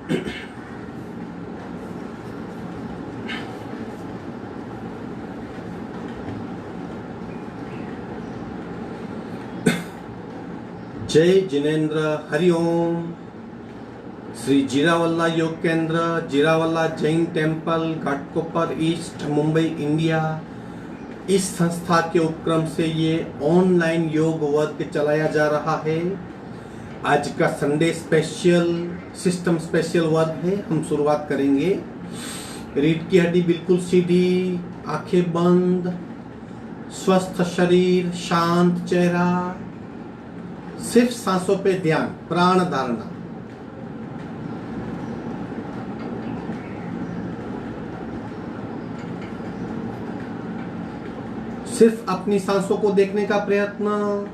जय जिनेन्द्र, हरिओम। श्री जीरावल्ला योग केंद्र, Jirawala Jain temple, Ghatkopar east, Mumbai, India, इस संस्था के उपक्रम से ये ऑनलाइन योग वर्ग चलाया जा रहा है। आज का संडे स्पेशल सिस्टम स्पेशल वर्ग है। हम शुरुआत करेंगे। रीढ़ की हड्डी बिल्कुल सीधी, आंखें बंद, स्वस्थ शरीर, शांत चेहरा, सिर्फ सांसों पे ध्यान, प्राण धारणा। सिर्फ अपनी सांसों को देखने का प्रयत्न।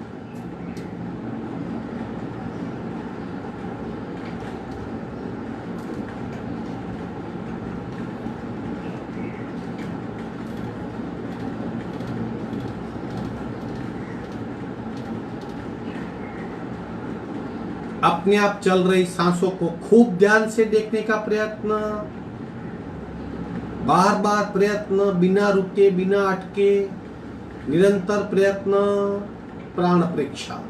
अपने आप चल रही सांसों को खूब ध्यान से देखने का प्रयत्न, बार बार प्रयत्न, बिना रुके, बिना अटके, निरंतर प्रयत्न, प्राण परीक्षा।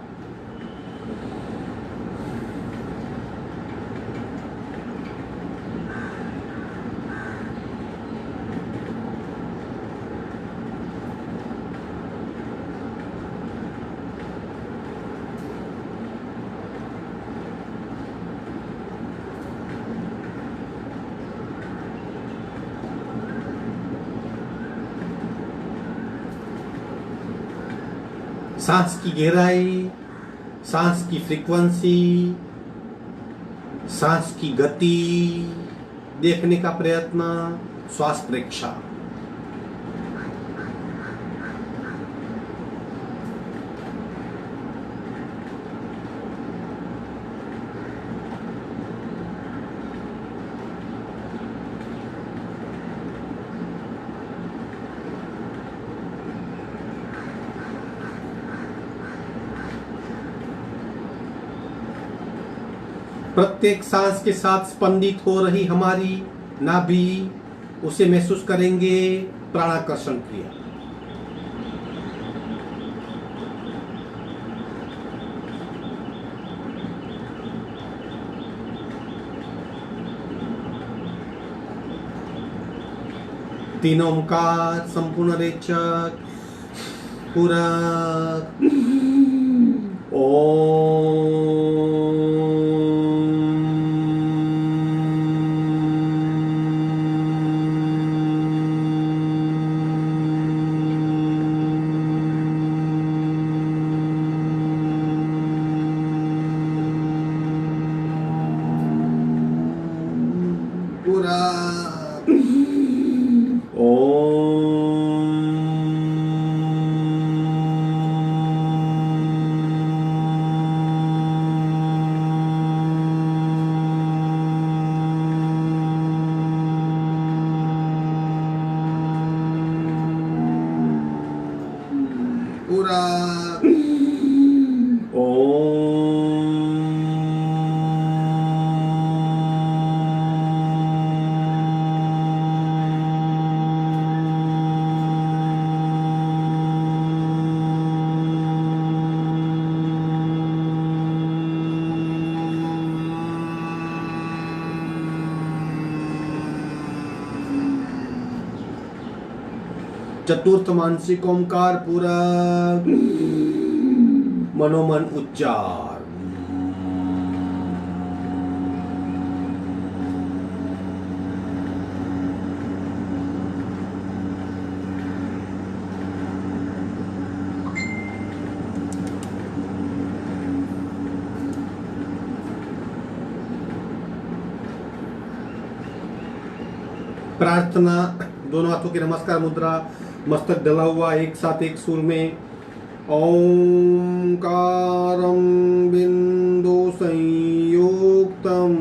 सांस की गहराई, सांस की फ्रीक्वेंसी, सांस की गति देखने का प्रयत्न, श्वास परीक्षा। प्रत्येक सांस के साथ स्पंदित हो रही हमारी नाभि, उसे महसूस करेंगे। प्राणाकर्षण क्रिया। तीन ओंकार, संपूर्ण रेचक, पूरक, चतुर्थ मानसिक ओंकार, पूरक, मनोमन उच्चार। प्रार्थना, दोनों हाथों की नमस्कार मुद्रा, मस्तक डला हुआ, एक साथ एक सुर में। ओंकारं बिंदु संयुक्तं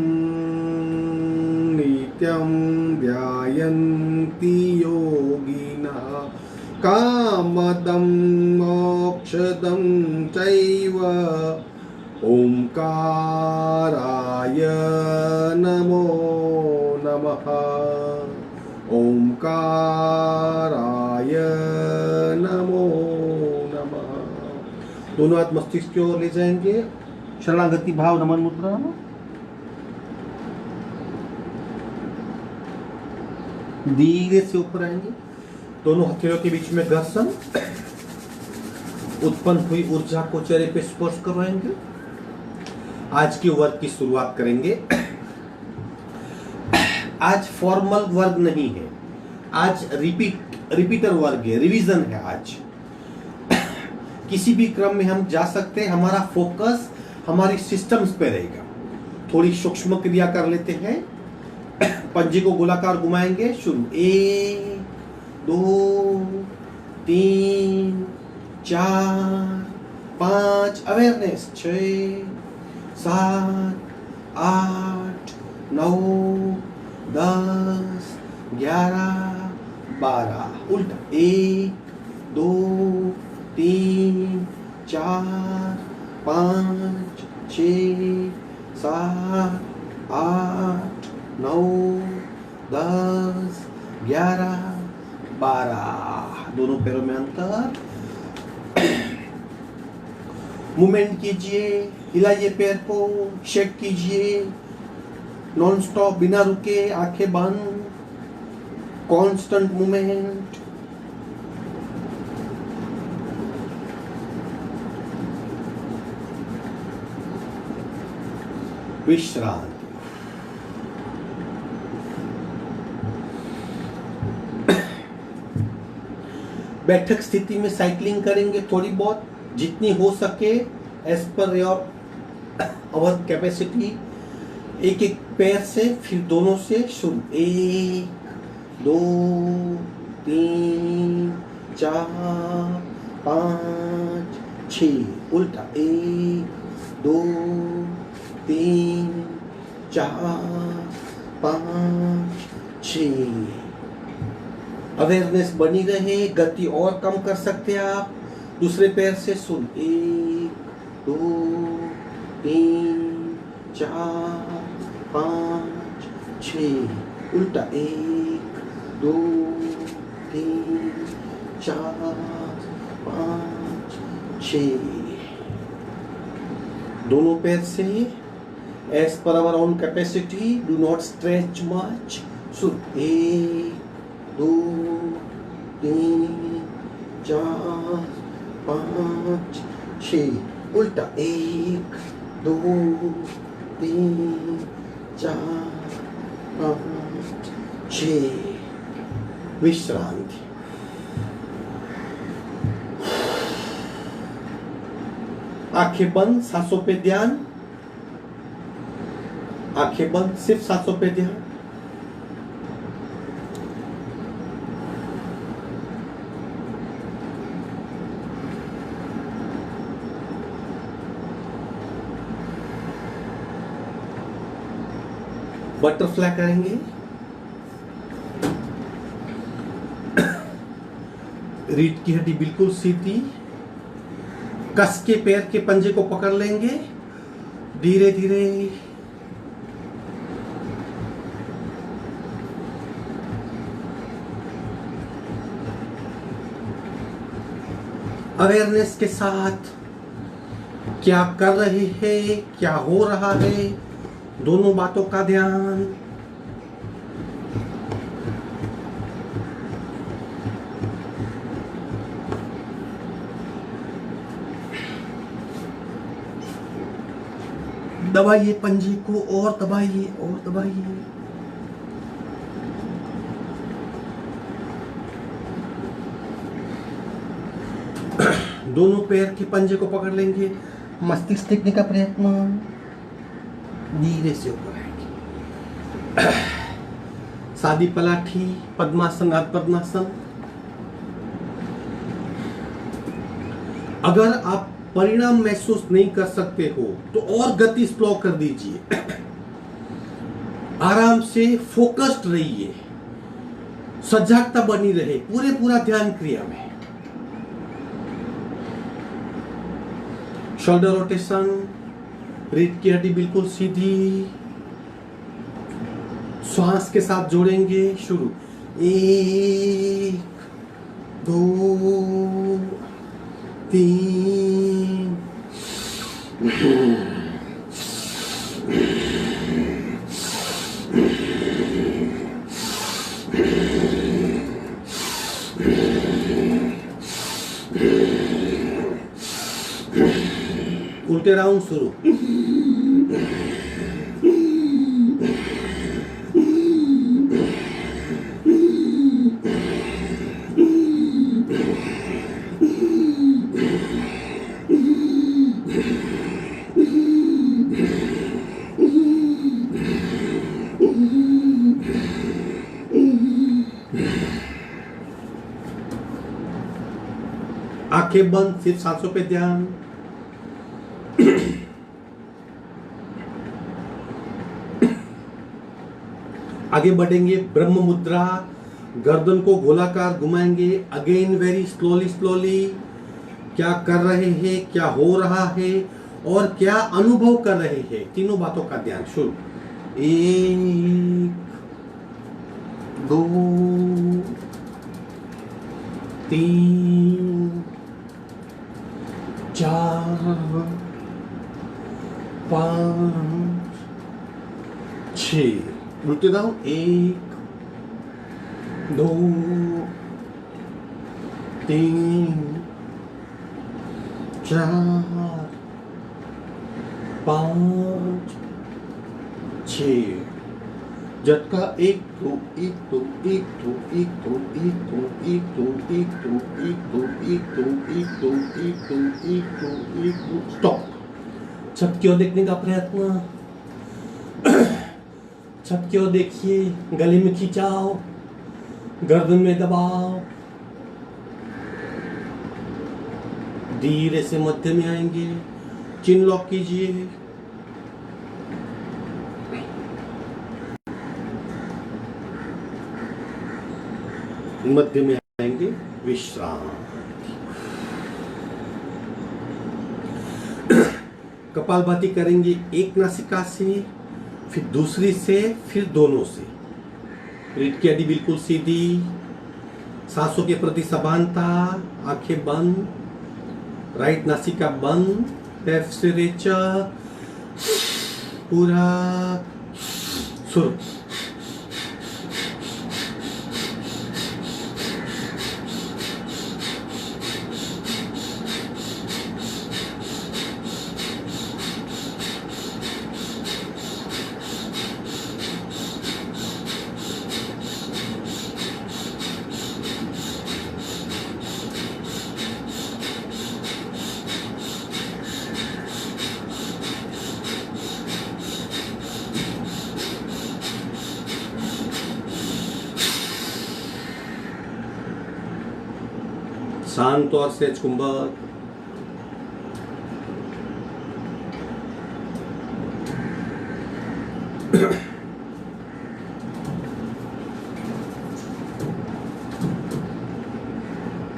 नित्यं ध्यायन्ति योगिनः कामदं मोक्षदं चैव ओंकाराय नमो नमः। ओंकाराय नमो नमः। दोनों हाथ मस्तिष्क की ओर ले जाएंगे। शरणागति भाव नमन मुद्रा। धीरे से ऊपर आएंगे। दोनों हथेलियों के बीच में घर्षण। उत्पन्न हुई ऊर्जा को चेहरे पे स्पर्श करवाएंगे। आज के वर्ग की शुरुआत करेंगे। आज फॉर्मल वर्ग नहीं है, आज रिपीटर वर्ग है, रिवीजन है। आज किसी भी क्रम में हम जा सकते हैं। हमारा फोकस हमारी सिस्टम्स पे रहेगा। थोड़ी सूक्ष्म क्रिया कर लेते हैं। पंजे को गोलाकार घुमाएंगे। शुरू 1 2 3 4 5 अवेयरनेस 6 7 8 9 10 11 12 उल्टा 1 2 3 4 5 6 7 8 9 10 11 12। दोनों पैरों में अंतर। मूवमेंट कीजिए, हिलाइए पैर को, शेक कीजिए नॉन स्टॉप, बिना रुके, आंखें बंद, कांस्टेंट मूवमेंट। विश्रांति। बैठक स्थिति में साइकिलिंग करेंगे थोड़ी बहुत, जितनी हो सके as per your our capacity. एक एक पैर से, फिर दोनों से शुरू। 1 2 3 4 5 6 उल्टा 1 2 3 4 5 6। अवेयरनेस बनी रहे। गति और कम कर सकते हैं आप दूसरे पैर से। सुन 1 2 3 4 5 6 उल्टा 1 2 3 4 5 6। दोनों पैर से as per our own capacity. Do not stretch much. सुन 1 2 3 4 5 6 उल्टा 1 2 3 4 5 6। विश्रांति। आंखें बंद, सांसों पे ध्यान। आंखें बंद, सिर्फ सांसों पे ध्यान। बटरफ्लाई करेंगे। रीढ़ की हड्डी बिल्कुल सीधी। कस के पैर के पंजे को पकड़ लेंगे धीरे धीरे। अवेयरनेस के साथ क्या कर रहे हैं, क्या हो रहा है, दोनों बातों का ध्यान। दबाइए पंजे को, और दबाइए और दबाइए। दोनों पैर के पंजे को पकड़ लेंगे। मस्तिष्क टिकने का प्रयत्न। धीरे से ऊपर आएंगे। सादी पलाठी, पद्मासन, अर्ध पद्मासन। अगर आप परिणाम महसूस नहीं कर सकते हो तो और गति स्लो कर दीजिए। आराम से फोकस्ड रहिए, सजगता बनी रहे, पूरा ध्यान क्रिया में। शोल्डर रोटेशन, रीढ़ की हड्डी बिल्कुल सीधी। श्वास के साथ जोड़ेंगे। शुरू, 1 2 3। उल्टे राउंड शुरू। आंखें बंद, सिर्फ सांसों पे ध्यान। आगे बढ़ेंगे, ब्रह्म मुद्रा, गर्दन को गोलाकार घुमाएंगे। Again very slowly slowly. क्या कर रहे हैं, क्या हो रहा है और क्या अनुभव कर रहे हैं, तीनों बातों का ध्यान। शुरू, 1 2 3 4 5 6। उल्टे दाओ, 1 2 3 4 5 6। झटका, 1 2 1 2 1 2 1 2 1 2 1 2 1 2 1 2 1 2 1 2 1 2 1 2 1 2। स्टॉप। छत की ओर देखने का प्रयत्न। छत की ओर देखिए, गले में खिंचाओ, गर्दन में दबाओ। धीरे से मध्य में आएंगे, चिन लॉक कीजिए। मध्य में आएंगे, विश्राम। कपालभाति करेंगे, एक नासिका से, फिर दूसरी से, फिर दोनों से। रीढ़ की हड्डी बिल्कुल सीधी, सांसों के प्रति समानता। आंखें बंद, राइट नासिका बंद, लेफ्ट से रेचा पूरा। शुरू, शांत और सहज कुंभक।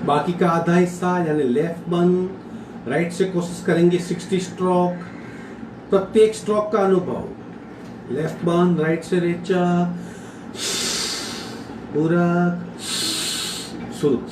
बाकी का आधा हिस्सा यानी लेफ्ट बंद, राइट से कोशिश करेंगे 60 स्ट्रोक। प्रत्येक स्ट्रोक का अनुभव। लेफ्ट बंद, राइट से रेचा पूरा। शुरू,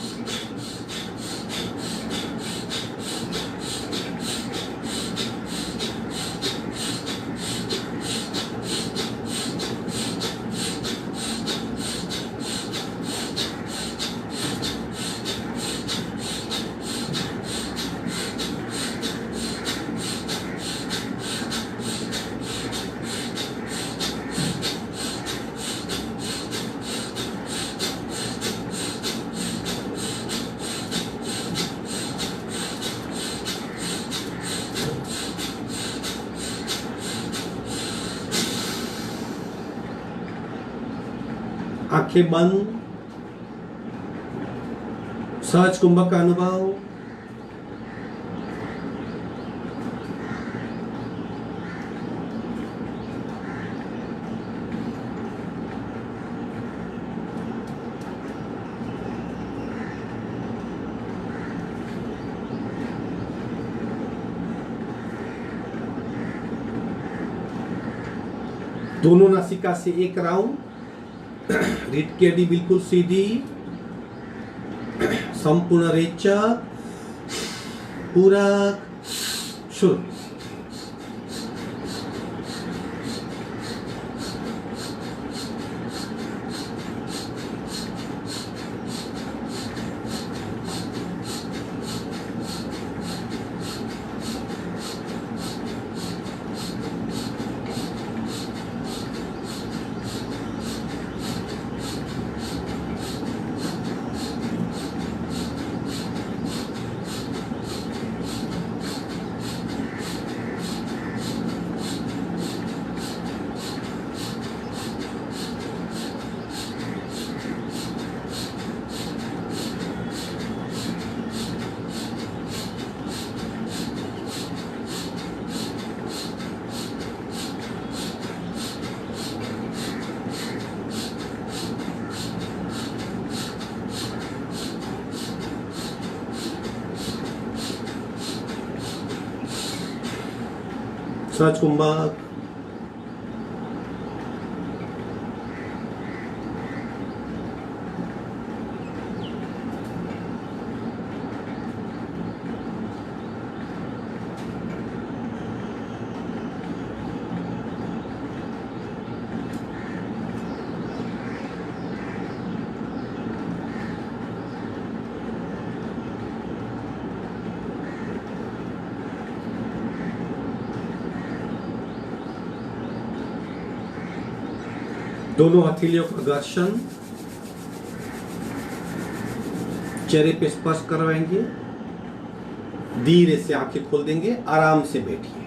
आंखें बंद, सहज कुंभक का अनुभव। दोनों नासिका से एक राउंड, रीढ़ की हड्डी बिल्कुल सीधी, संपूर्ण रेचक, पूरक, शुद्ध। सहज कुंभक, दोनों हथेलियों का घर्षण, चेहरे पे स्पर्श करवाएंगे, धीरे से आंखें खोल देंगे, आराम से बैठिए।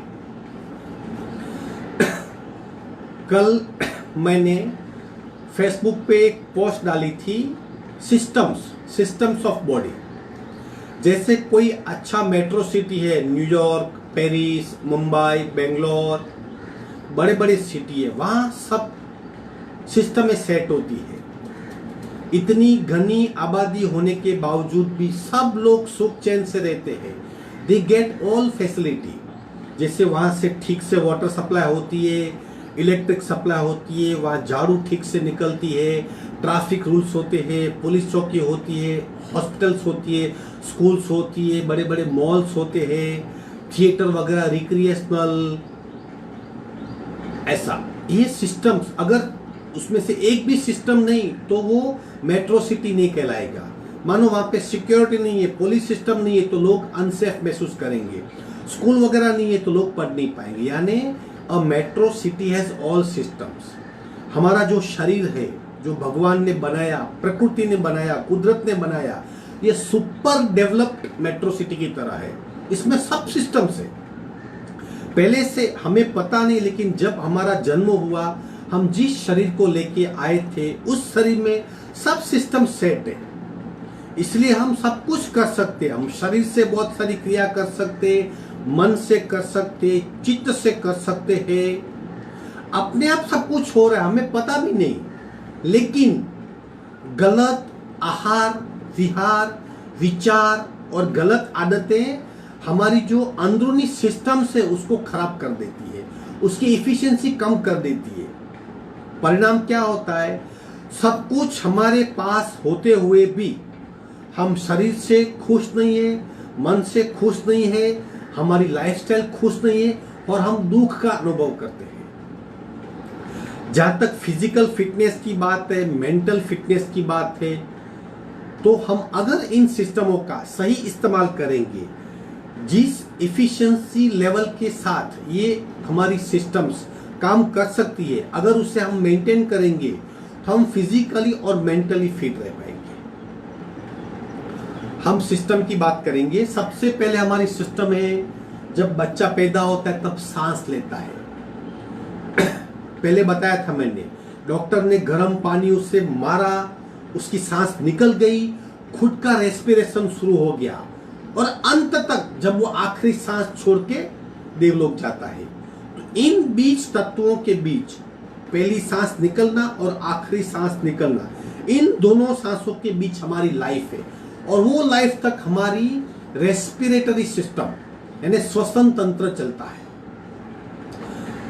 कल मैंने फेसबुक पे एक पोस्ट डाली थी, सिस्टम्स ऑफ बॉडी। जैसे कोई अच्छा मेट्रो सिटी है, न्यूयॉर्क, पेरिस, मुंबई, बेंगलोर, बड़े बड़े सिटी है, वहां सब सिस्टम में सेट होती है। इतनी घनी आबादी होने के बावजूद भी सब लोग सुख चैन से रहते हैं। They get all facility. जैसे वहां से ठीक से वाटर सप्लाई होती है, इलेक्ट्रिक सप्लाई होती है, वहां झाड़ू ठीक से निकलती है, ट्रैफिक रूल्स होते हैं, पुलिस चौकी होती है, हॉस्पिटल्स होती है, स्कूल्स होती है, बड़े बड़े मॉल्स होते हैं, थिएटर वगैरह, रिक्रिएशनल, ऐसा ये सिस्टम्स। अगर उसमें से एक भी सिस्टम नहीं तो वो मेट्रो सिटी नहीं कहलाएगा। मानो वहां पे सिक्योरिटी नहीं है, पुलिस सिस्टम नहीं है तो लोग अनसेफ महसूस करेंगे, स्कूल वगैरह नहीं है तो लोग पढ़ नहीं पाएंगे। यानी a metro city has all systems. हमारा जो शरीर है, जो भगवान ने बनाया, प्रकृति ने बनाया, कुदरत ने बनाया, ये सुपर डेवलप्ड मेट्रो सिटी की तरह है। इसमें सब सिस्टम्स है। पहले से हमें पता नहीं, लेकिन जब हमारा जन्म हुआ, हम जिस शरीर को लेके आए थे उस शरीर में सब सिस्टम सेट है, इसलिए हम सब कुछ कर सकते हैं। हम शरीर से बहुत सारी क्रिया कर सकते, मन से कर सकते, चित्त से कर सकते हैं। अपने आप सब कुछ हो रहा है, हमें पता भी नहीं। लेकिन गलत आहार विहार, विचार और गलत आदतें हमारी जो अंदरूनी सिस्टम से उसको खराब कर देती है, उसकी एफिशिएंसी कम कर देती है। परिणाम क्या होता है? सब कुछ हमारे पास होते हुए भी हम शरीर से खुश नहीं है, मन से खुश नहीं है, हमारी लाइफस्टाइल खुश नहीं है और हम दुख का अनुभव करते हैं। जहां तक फिजिकल फिटनेस की बात है, मेंटल फिटनेस की बात है, तो हम अगर इन सिस्टमों का सही इस्तेमाल करेंगे, जिस इफिशिएंसी लेवल के साथ ये हमारी सिस्टम्स काम कर सकती है, अगर उसे हम मेंटेन करेंगे तो हम फिजिकली और मेंटली फिट रह पाएंगे। हम सिस्टम की बात करेंगे। सबसे पहले हमारी सिस्टम है, जब बच्चा पैदा होता है तब सांस लेता है। पहले बताया था मैंने, डॉक्टर ने गर्म पानी उससे मारा, उसकी सांस निकल गई, खुद का रेस्पिरेशन शुरू हो गया और अंत तक जब वो आखिरी सांस छोड़ के देवलोक जाता है। तो इन बीच तत्वों के बीच पहली सांस निकलना और आखिरी सांस निकलना, इन दोनों सांसों के बीच हमारी लाइफ है। और वो लाइफ तक हमारी रेस्पिरेटरी सिस्टम यानी श्वसन तंत्र चलता है।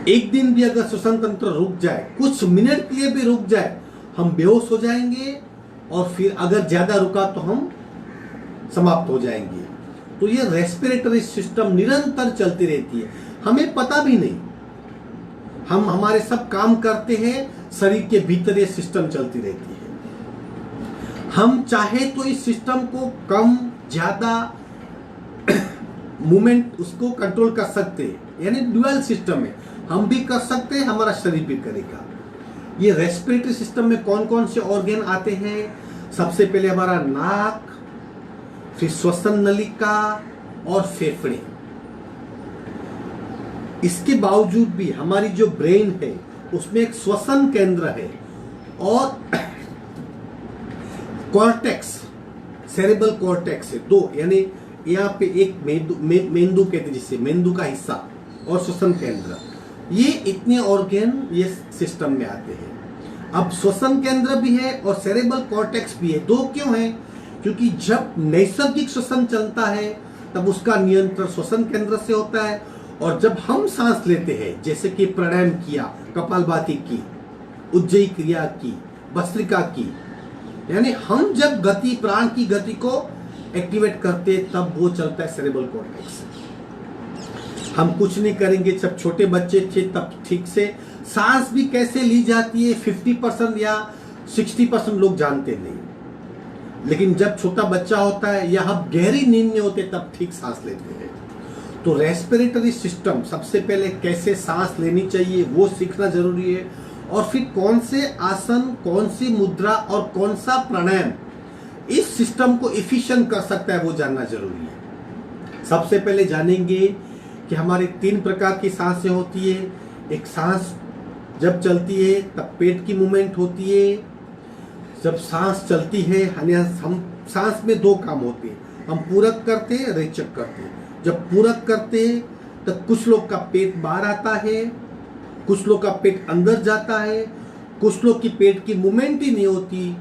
एक दिन भी अगर श्वसन तंत्र रुक जाए, कुछ मिनट के लिए भी रुक जाए, हम बेहोश हो जाएंगे और फिर अगर ज्यादा रुका तो हम समाप्त हो जाएंगे। तो ये रेस्पिरेटरी सिस्टम निरंतर चलती रहती है, हमें पता भी नहीं। हम हमारे सब काम करते हैं, शरीर के भीतर ये सिस्टम चलती रहती है। हम चाहे तो इस सिस्टम को कम ज्यादा मूवमेंट उसको कंट्रोल कर सकते हैं, यानी ड्यूअल सिस्टम है, हम भी कर सकते हैं, हमारा शरीर भी करेगा। ये रेस्पिरेटरी सिस्टम में कौन कौन से ऑर्गन आते हैं? सबसे पहले हमारा नाक, फिर श्वसन नलिका और फेफड़े। इसके बावजूद भी हमारी जो ब्रेन है उसमें एक श्वसन केंद्र है और कॉर्टेक्स, सेरेब्रल कॉर्टेक्स है दो, यानी यहाँ पे एक मेंदु कहते हैं जिसे, मेंदु का हिस्सा और श्वसन केंद्र, ये इतने ऑर्गन ये सिस्टम में आते हैं। अब श्वसन केंद्र भी है और सेरेब्रल कॉर्टेक्स भी है। दो क्यों है? क्योंकि जब नैसर्गिक श्वसन चलता है तब उसका नियंत्रण श्वसन केंद्र से होता है, और जब हम सांस लेते हैं, जैसे कि प्राणायाम किया, कपालभाति की, उज्जयी क्रिया की, भस्त्रिका की, यानी हम जब गति, प्राण की गति को एक्टिवेट करते तब वो चलता है सेरेब्रल कॉर्टेक्स। हम कुछ नहीं करेंगे, जब छोटे बच्चे थे तब ठीक से सांस भी कैसे ली जाती है 50% या 60% लोग जानते नहीं, लेकिन जब छोटा बच्चा होता है या हम गहरी नींद में होते तब ठीक सांस लेते हैं। तो रेस्पिरेटरी सिस्टम सबसे पहले कैसे सांस लेनी चाहिए वो सीखना जरूरी है, और फिर कौन से आसन, कौन सी मुद्रा और कौन सा प्राणायाम इस सिस्टम को एफिशिएंट कर सकता है वो जानना जरूरी है। सबसे पहले जानेंगे कि हमारे 3 प्रकार की सांसें होती है। एक सांस जब चलती है तब पेट की मूवमेंट होती है। जब सांस चलती है हम सांस में 2 काम होते हैं, हम पूरक करते हैं, रेचक करते हैं। जब पूरक करते हैं तब कुछ लोग का पेट बाहर आता है, कुछ लोग का पेट अंदर जाता है, कुछ लोग की पेट की मूवमेंट ही नहीं होती,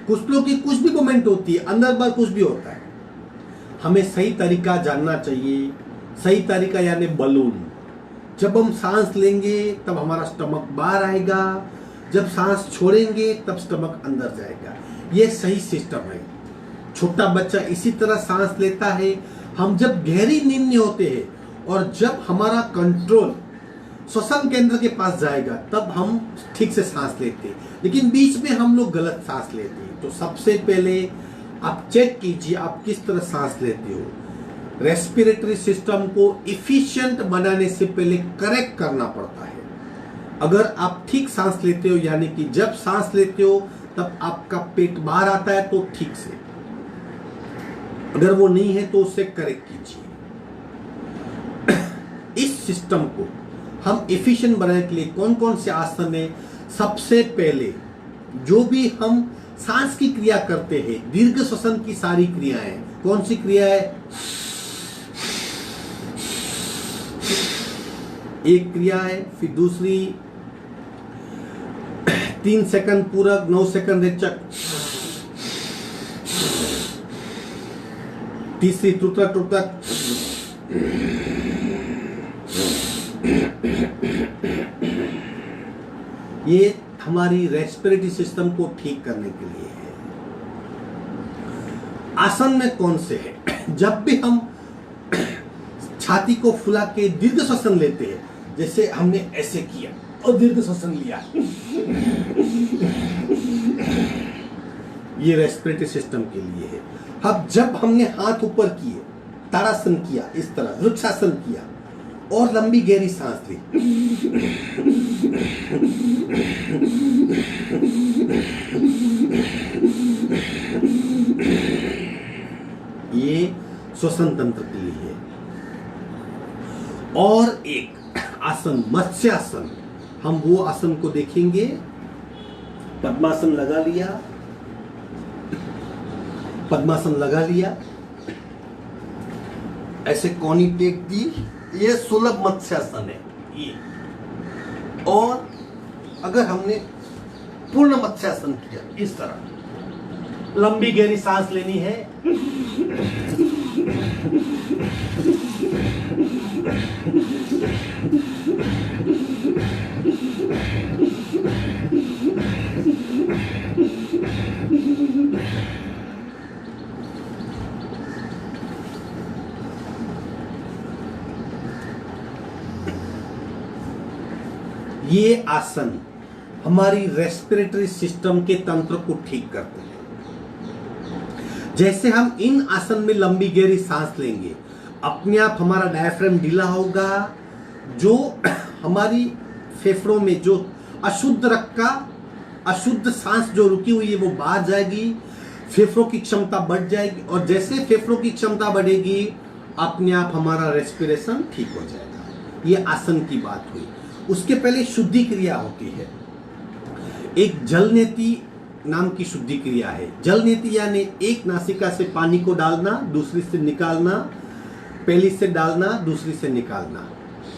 कुछ लोग की कुछ भी मूवमेंट होती है, अंदर बाहर कुछ भी होता है। हमें सही तरीका जानना चाहिए। सही तरीका यानी बलून। जब हम सांस लेंगे तब हमारा स्टमक बाहर आएगा, जब सांस छोड़ेंगे तब स्टमक अंदर जाएगा। ये सही सिस्टम है। छोटा बच्चा इसी तरह सांस लेता है। हम जब गहरी नींद में होते हैं और जब हमारा कंट्रोल श्वसन केंद्र के पास जाएगा तब हम ठीक से सांस लेते हैं, लेकिन बीच में हम लोग गलत सांस लेते हैं। तो सबसे पहले आप चेक कीजिए आप किस तरह सांस लेते हो। रेस्पिरेटरी सिस्टम को एफिशिएंट बनाने से पहले करेक्ट करना पड़ता है। अगर आप ठीक सांस लेते हो, यानी कि जब सांस लेते हो तब आपका पेट बाहर आता है तो ठीक से, अगर वो नहीं है तो उसे करेक्ट कीजिए। इस सिस्टम को हम एफिशिएंट बनाने के लिए कौन कौन से आसन है? सबसे पहले जो भी हम सांस की क्रिया करते हैं, दीर्घ श्वसन की सारी क्रियाएं, कौन सी क्रिया है? एक क्रिया है, फिर दूसरी 3 सेकंड पूरक, 9 सेकंड रेचक, तीसरी टुटक टुटक, ये हमारी रेस्पिरेटरी सिस्टम को ठीक करने के लिए है। आसन में कौन से है? जब भी हम छाती को फुला के दीर्घ श्वसन लेते हैं, जैसे हमने ऐसे किया और दीर्घ श्वसन लिया, ये रेस्पिरेटरी सिस्टम के लिए है। अब जब हमने हाथ ऊपर किए, ताड़ासन किया, इस तरह वृक्षासन किया और लंबी गहरी सांस ली, ये श्वसन तंत्र के लिए है। और एक आसन मत्स्यासन, हम वो आसन को देखेंगे। पद्मासन लगा लिया, पद्मासन लगा लिया, ऐसे कोनी टेक दी, ये सुलभ मत्स्यासन है ये। और अगर हमने पूर्ण मत्स्यासन किया, इस तरह लंबी गहरी सांस लेनी है, ये आसन हमारी रेस्पिरेटरी सिस्टम के तंत्र को ठीक करते हैं। जैसे हम इन आसन में लंबी गहरी सांस लेंगे, अपने आप हमारा डायफ्राम ढीला होगा, जो हमारी फेफड़ों में जो अशुद्ध रक्त का अशुद्ध सांस जो रुकी हुई है वो बाहर जाएगी, फेफड़ों की क्षमता बढ़ जाएगी, और जैसे फेफड़ों की क्षमता बढ़ेगी अपने आप हमारा रेस्पिरेशन ठीक हो जाएगा। ये आसन की बात हुई। उसके पहले शुद्धि क्रिया होती है। एक जल नेति नाम की शुद्धि क्रिया है। जल नेति यानी एक नासिका से पानी को डालना, दूसरी से निकालना, पहली से डालना, दूसरी से निकालना,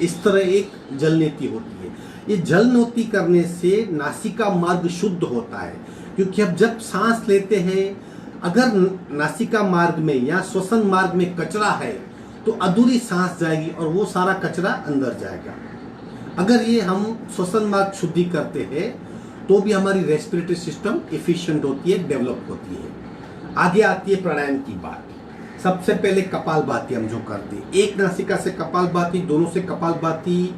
इस तरह एक जल नेति होती है। ये जल नेति करने से नासिका मार्ग शुद्ध होता है, क्योंकि अब जब सांस लेते हैं अगर नासिका मार्ग में या श्वसन मार्ग में कचरा है तो अधूरी सांस जाएगी और वो सारा कचरा अंदर जाएगा। अगर ये हम श्वसन मार्ग शुद्धि करते हैं तो भी हमारी रेस्पिरेटरी सिस्टम एफिशिएंट होती है, डेवलप होती है। आगे आती है प्राणायाम की बात। सबसे पहले कपालभाति हम जो करते हैं, एक नासिका से कपालभाति, दोनों से कपालभाति।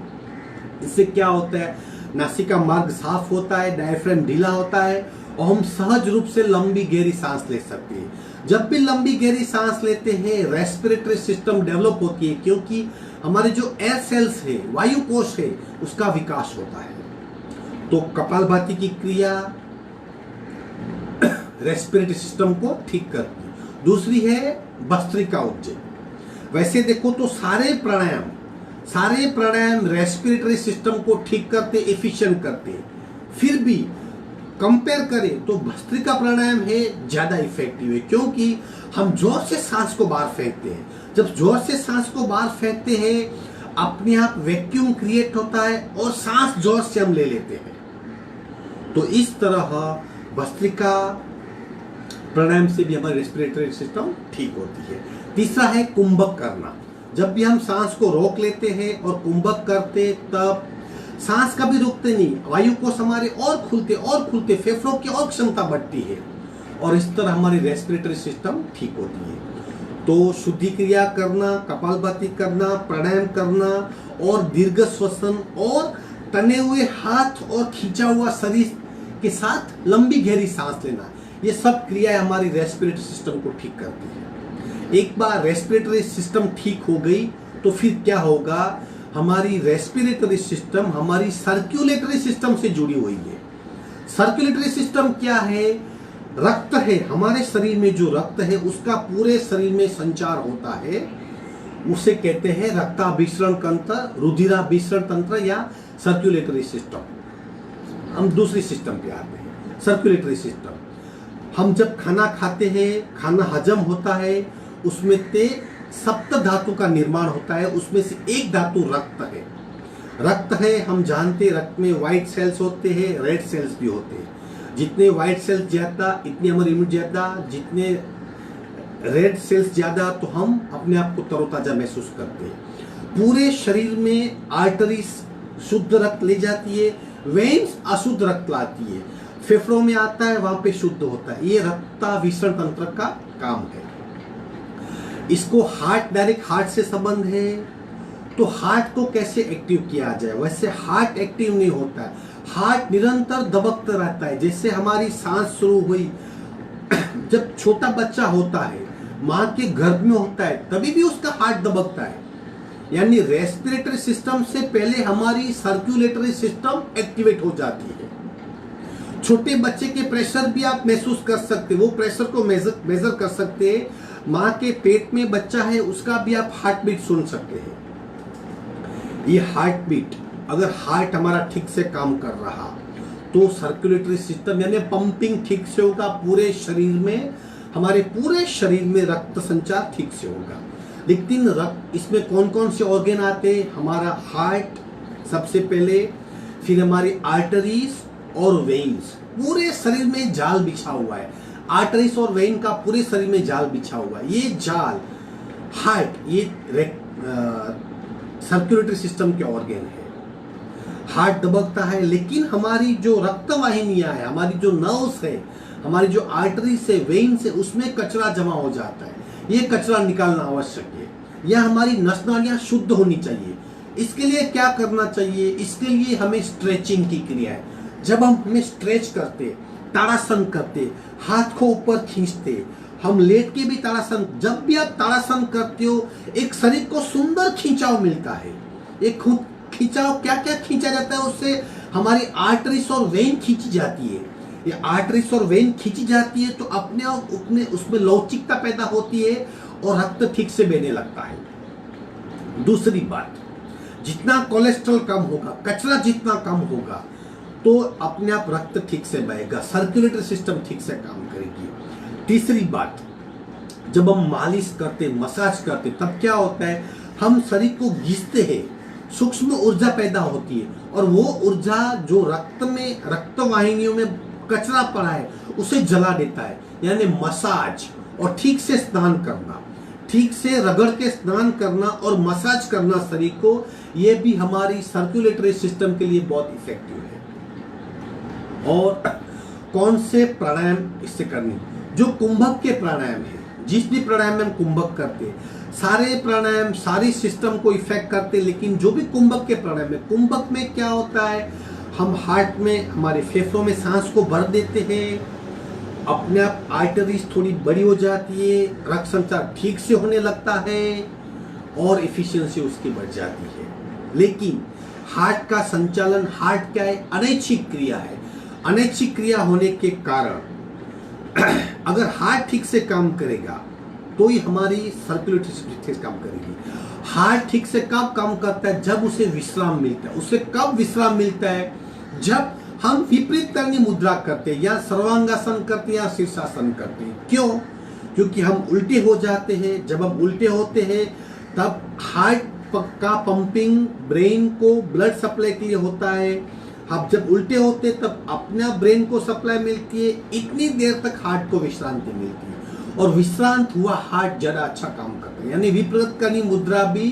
इससे क्या होता है, नासिका मार्ग साफ होता है, डायफ्राम ढीला होता है और हम सहज रूप से लंबी गहरी सांस ले सकते हैं। जब भी लंबी गहरी सांस लेते हैं रेस्पिरेटरी सिस्टम डेवलप होती है, क्योंकि हमारे जो एयर सेल्स है, वायु कोश है, उसका विकास होता है। तो कपालभाति की क्रिया रेस्पिरेटरी सिस्टम को ठीक करती है। दूसरी है भस्त्रिका उज्जयन। वैसे देखो तो सारे प्राणायाम रेस्पिरेटरी सिस्टम को ठीक करते, एफिशिएंट करते हैं। फिर भी कंपेयर करें तो भस्त्रिका प्राणायाम है ज्यादा इफेक्टिव है, क्योंकि हम जोर से सांस को बाहर फेंकते हैं। जब जोर से सांस को बाहर फेंकते हैं अपने आप वैक्यूम क्रिएट होता है और सांस जोर से हम ले लेते हैं। तो इस तरह भस्त्रिका प्राणायाम से भी हमारी रेस्पिरेटरी सिस्टम ठीक होती है। तीसरा है कुंभक करना। जब भी हम सांस को रोक लेते हैं और कुंभक करते तब सांस कभी रुकते नहीं, वायु कोश हमारे और खुलते, फेफड़ों की और क्षमता बढ़ती है और इस तरह हमारी रेस्पिरेटरी सिस्टम ठीक होती है। तो शुद्धि क्रिया करना, कपालभाति करना, प्राणायाम करना और दीर्घ श्वसन और तने हुए हाथ और खींचा हुआ शरीर के साथ लंबी गहरी सांस लेना, ये सब क्रियाएं हमारी रेस्पिरेटरी सिस्टम को ठीक करती है। एक बार रेस्पिरेटरी सिस्टम ठीक हो गई तो फिर क्या होगा, हमारी रेस्पिरेटरी सिस्टम हमारी सर्कुलेटरी सिस्टम से जुड़ी हुई है। सर्कुलेटरी सिस्टम क्या है, रक्त है, हमारे शरीर में जो रक्त है उसका पूरे शरीर में संचार होता है, उसे कहते हैं रक्ताभिसरण तंत्र, रुधिराभिसरण तंत्र या सर्कुलेटरी सिस्टम। हम दूसरी सिस्टम पे आते हैं, सर्कुलेटरी सिस्टम। हम जब खाना खाते हैं, खाना हजम होता है, उसमें से सप्त धातु का निर्माण होता है, उसमें से एक धातु रक्त है। रक्त है, हम जानते रक्त में व्हाइट सेल्स होते हैं, रेड सेल्स भी होते हैं। जितने व्हाइट सेल्स ज्यादा इतनी हमारी इम्यूनिटी ज्यादा, जितने रेड सेल्स ज्यादा तो हम अपने आप को तरोताजा महसूस करते हैं। पूरे शरीर में आर्टरीज शुद्ध रक्त ले जाती है, वेन्स अशुद्ध रक्त लाती है, फेफड़ों में आता है, वहां पे शुद्ध होता है। ये रक्ताभिसरण तंत्र का काम है। इसको डायरेक्ट हार्ट से संबंध है, तो हार्ट को कैसे एक्टिव किया जाए। वैसे हार्ट एक्टिव नहीं होता है, हार्ट निरंतर दबकता रहता है। जैसे हमारी सांस शुरू हुई, जब छोटा बच्चा होता है, माँ के गर्भ में होता है, तभी भी उसका हार्ट दबकता है। यानी रेस्पिरेटरी सिस्टम से पहले हमारी सर्कुलेटरी सिस्टम एक्टिवेट हो जाती है। छोटे बच्चे के प्रेशर भी आप महसूस कर सकते, वो प्रेशर को मेजर कर सकते हैं। माँ के पेट में बच्चा है, उसका भी आप हार्ट बीट सुन सकते हैं। ये हार्ट बीट, अगर हार्ट हमारा ठीक से काम कर रहा तो सर्कुलेटरी सिस्टम यानी पंपिंग ठीक से होगा पूरे शरीर में, हमारे पूरे शरीर में रक्त संचार ठीक से होगा। लेकिन रक्त इसमें कौन कौन से ऑर्गन आते हैं, हमारा हार्ट सबसे पहले, फिर हमारी आर्टरीज और वेन्स। पूरे शरीर में जाल बिछा हुआ है, आर्टरीज और वेन का पूरे शरीर में जाल बिछा हुआ है। ये जाल हार्ट, ये सर्कुलेटरी सिस्टम के ऑर्गन है। हार्ट दबकता है, लेकिन हमारी जो रक्त वाहिनियां है, हमारी जो नर्व्स है, हमारी जो आर्टरी से वेन से, उसमें कचरा जमा हो जाता है। ये कचरा निकालना आवश्यक है। यह हमारी नस नालियां शुद्ध होनी चाहिए, इसके लिए क्या करना चाहिए? इसके लिए हमें स्ट्रेचिंग की क्रिया है। जब हम हमें स्ट्रेच करते, ताड़ासन करते, हाथ को ऊपर खींचते, हम लेट के भी ताड़ासन, जब भी आप ताड़ासन करते हो एक शरीर को सुंदर खिंचाव मिलता है। एक खिंचाव क्या क्या खींचा जाता है? उससे हमारी आर्टरीज और वेन खींची जाती है। ये आर्टरीज और वेन खींची जाती है तो अपने आप उसमें लवचिकता पैदा होती है और रक्त ठीक से बहने लगता है। दूसरी बात, जितना कोलेस्ट्रॉल कम होगा, कचरा जितना कम होगा, तो अपने आप रक्त ठीक से बहेगा, सर्कुलेटरी सिस्टम ठीक से काम करेगी। तीसरी बात, जब हम मालिश करते, मसाज करते, तब क्या होता है? हम शरीर को घिसते हैं, सूक्ष्म ऊर्जा पैदा होती है और वो ऊर्जा जो रक्त वाहिनियों में कचरा पड़ा है उसे जला देता है। यानी मसाज और ठीक से स्नान करना, ठीक से रगड़ के स्नान करना और मसाज करना शरीर को, ये भी हमारी सर्कुलेटरी सिस्टम के लिए बहुत इफेक्टिव है। और कौन से प्राणायाम इससे करनी? जो कुंभक के प्राणायाम है, जिस भी प्राणायाम में हम कुंभक करते, सारे प्राणायाम सारी सिस्टम को इफेक्ट करते, लेकिन जो भी कुंभक के प्राणायाम है, कुंभक में क्या होता है? हम हार्ट में, हमारे फेफड़ों में सांस को भर देते हैं, अपने आप आर्टरीज थोड़ी बड़ी हो जाती है, रक्त संचार ठीक से होने लगता है और एफिशिएंसी उसकी बढ़ जाती है। लेकिन हार्ट का संचालन, हार्ट क्या है? अनैच्छिक क्रिया है। अनैच्छिक क्रिया होने के कारण अगर हार्ट ठीक से काम करेगा तो ही हमारी सर्कुलेटरी सिस्टम ठीक से काम करेगी। हार्ट ठीक से कब काम करता है? जब उसे विश्राम मिलता है। उसे कब विश्राम मिलता है? जब हम विपरीत करनी मुद्रा करते हैं, या सर्वांगासन करते हैं, या शीर्षासन करते हैं। क्यों? क्योंकि हम उल्टे हो जाते हैं। जब हम उल्टे होते हैं तब हार्ट का पंपिंग ब्रेन को ब्लड सप्लाई के लिए होता है। हम जब उल्टे होते तब अपने ब्रेन को सप्लाई मिलती है, इतनी देर तक हार्ट को विश्रांति मिलती है और विश्रांत हुआ हार्ट ज्यादा अच्छा काम करता है। यानी विपरीत करनी मुद्रा भी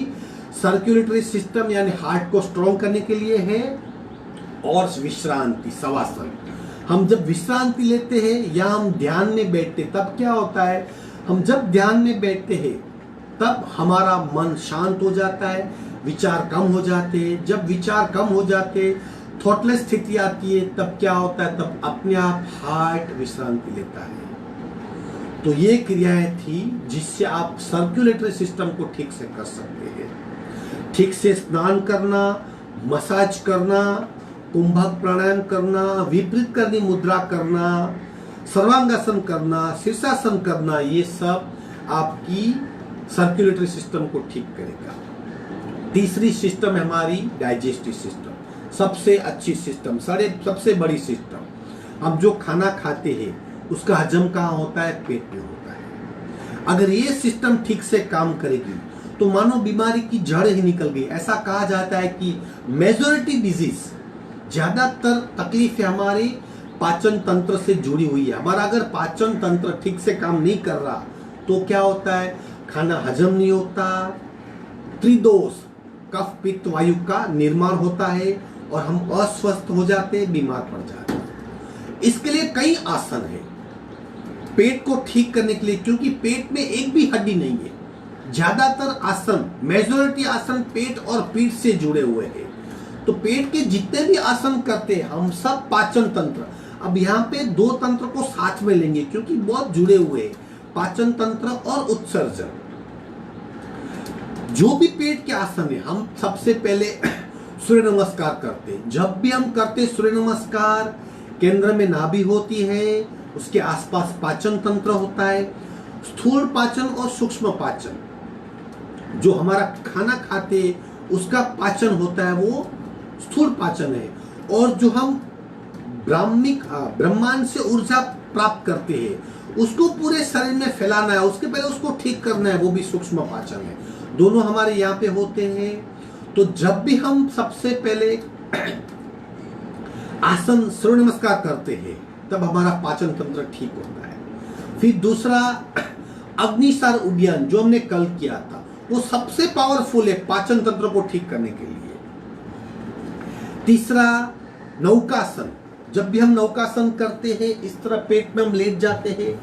सर्कुलेटरी सिस्टम यानी हार्ट को स्ट्रॉन्ग करने के लिए है। और विश्रांति, शवासन, हम जब विश्रांति लेते हैं या हम ध्यान में बैठते, तब क्या होता है? हम जब ध्यान में बैठते हैं तब हमारा मन शांत हो जाता है, विचार कम हो जाते हैं। जब विचार कम हो जाते, थॉटलेस स्थिति आती है, तब क्या होता है? तब अपने आप हार्ट विश्रांति लेता है। तो ये क्रियाएं थी जिससे आप सर्कुलेटरी सिस्टम को ठीक से कर सकते हैं। ठीक से स्नान करना, मसाज करना, कुंभक प्राणायाम करना, विपरीत करनी मुद्रा करना, सर्वांगासन करना, शीर्षासन करना, ये सब आपकी सर्कुलेटरी सिस्टम को ठीक करेगा। तीसरी सिस्टम है हमारी डाइजेस्टिव सिस्टम, सबसे अच्छी सिस्टम, सबसे बड़ी सिस्टम। हम जो खाना खाते हैं उसका हजम कहाँ होता है? पेट में होता है। अगर ये सिस्टम ठीक से काम करेगी तो मानो बीमारी की जड़ ही निकल गई। ऐसा कहा जाता है कि मेजॉरिटी डिजीज, ज्यादातर तकलीफें हमारे पाचन तंत्र से जुड़ी हुई है। हमारा अगर पाचन तंत्र ठीक से काम नहीं कर रहा तो क्या होता है? खाना हजम नहीं होता, त्रिदोष, कफ पित्त वायु का निर्माण होता है और हम अस्वस्थ हो जाते हैं, बीमार पड़ जाते हैं। इसके लिए कई आसन है पेट को ठीक करने के लिए, क्योंकि पेट में एक भी हड्डी नहीं है। ज्यादातर आसन, मेजॉरिटी आसन पेट और पीठ से जुड़े हुए हैं। तो पेट के जितने भी आसन करते हैं हम सब पाचन तंत्र, अब यहाँ पे दो तंत्र को साथ में लेंगे क्योंकि बहुत जुड़े हुए हैं, पाचन तंत्र और उत्सर्जन। जो भी पेट के आसन है, हम सबसे पहले सूर्य नमस्कार करते हैं। जब भी हम करते सूर्य नमस्कार, केंद्र में नाभि होती है, उसके आसपास पाचन तंत्र होता है। स्थूल पाचन और सूक्ष्म पाचन, जो हमारा खाना खाते उसका पाचन होता है वो स्थूल पाचन है। और जो हम ब्रह्मांड से ऊर्जा प्राप्त करते हैं उसको पूरे शरीर में फैलाना है, उसके पहले उसको ठीक करना है, वो भी सूक्ष्म पाचन है। दोनों हमारे यहाँ पे होते हैं। तो जब भी हम सबसे पहले आसन सूर्य नमस्कार करते हैं तब हमारा पाचन तंत्र ठीक होता है। फिर दूसरा अग्निसार उड्डयन जो हमने कल किया था, वो सबसे पावरफुल है पाचन तंत्र को ठीक करने के लिए। तीसरा नौकासन, जब भी हम नौकासन करते हैं इस तरह पेट में हम लेट जाते हैं,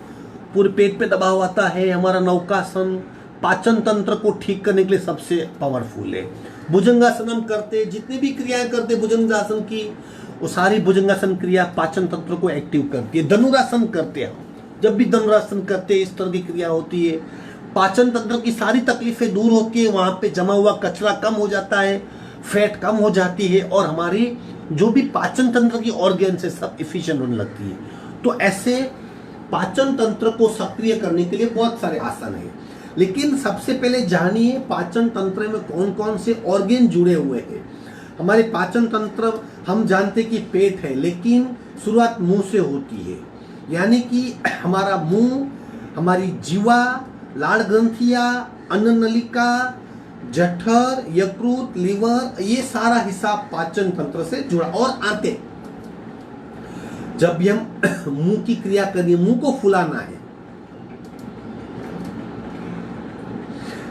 पूरे पेट पे दबाव आता है, हमारा नौकासन पाचन तंत्र को ठीक करने के लिए सबसे पावरफुल है। भुजंगासन हम करते, जितनी भी क्रियाएं करते भुजंगासन की, वो सारी भुजंगासन क्रिया पाचन तंत्र को एक्टिव करती है। धनुरासन करते हैं, जब भी धनुरासन करते हैं इस तरह की क्रिया होती है, पाचन तंत्र की सारी तकलीफें दूर होती है, वहां पे जमा हुआ कचरा कम हो जाता है, फैट कम हो जाती है और हमारी जो भी पाचन तंत्र की ऑर्गेन्स है सब इफिशिएंट होने लगती है। तो ऐसे पाचन तंत्र को सक्रिय करने के लिए बहुत सारे आसन हैं, लेकिन सबसे पहले जानिए पाचन तंत्र में कौन कौन से ऑर्गेन जुड़े हुए हैं। हमारे पाचन तंत्र हम जानते कि पेट है, लेकिन शुरुआत मुंह से होती है, यानी कि हमारा मुंह, हमारी जीवा, लाड़ ग्रंथियां, अन्न नलिका, जठर, यकृत, लीवर, ये सारा हिस्सा पाचन तंत्र से जुड़ा। और आंतें, जब भी हम मुंह की क्रिया करिए, मुंह को फुलाना है,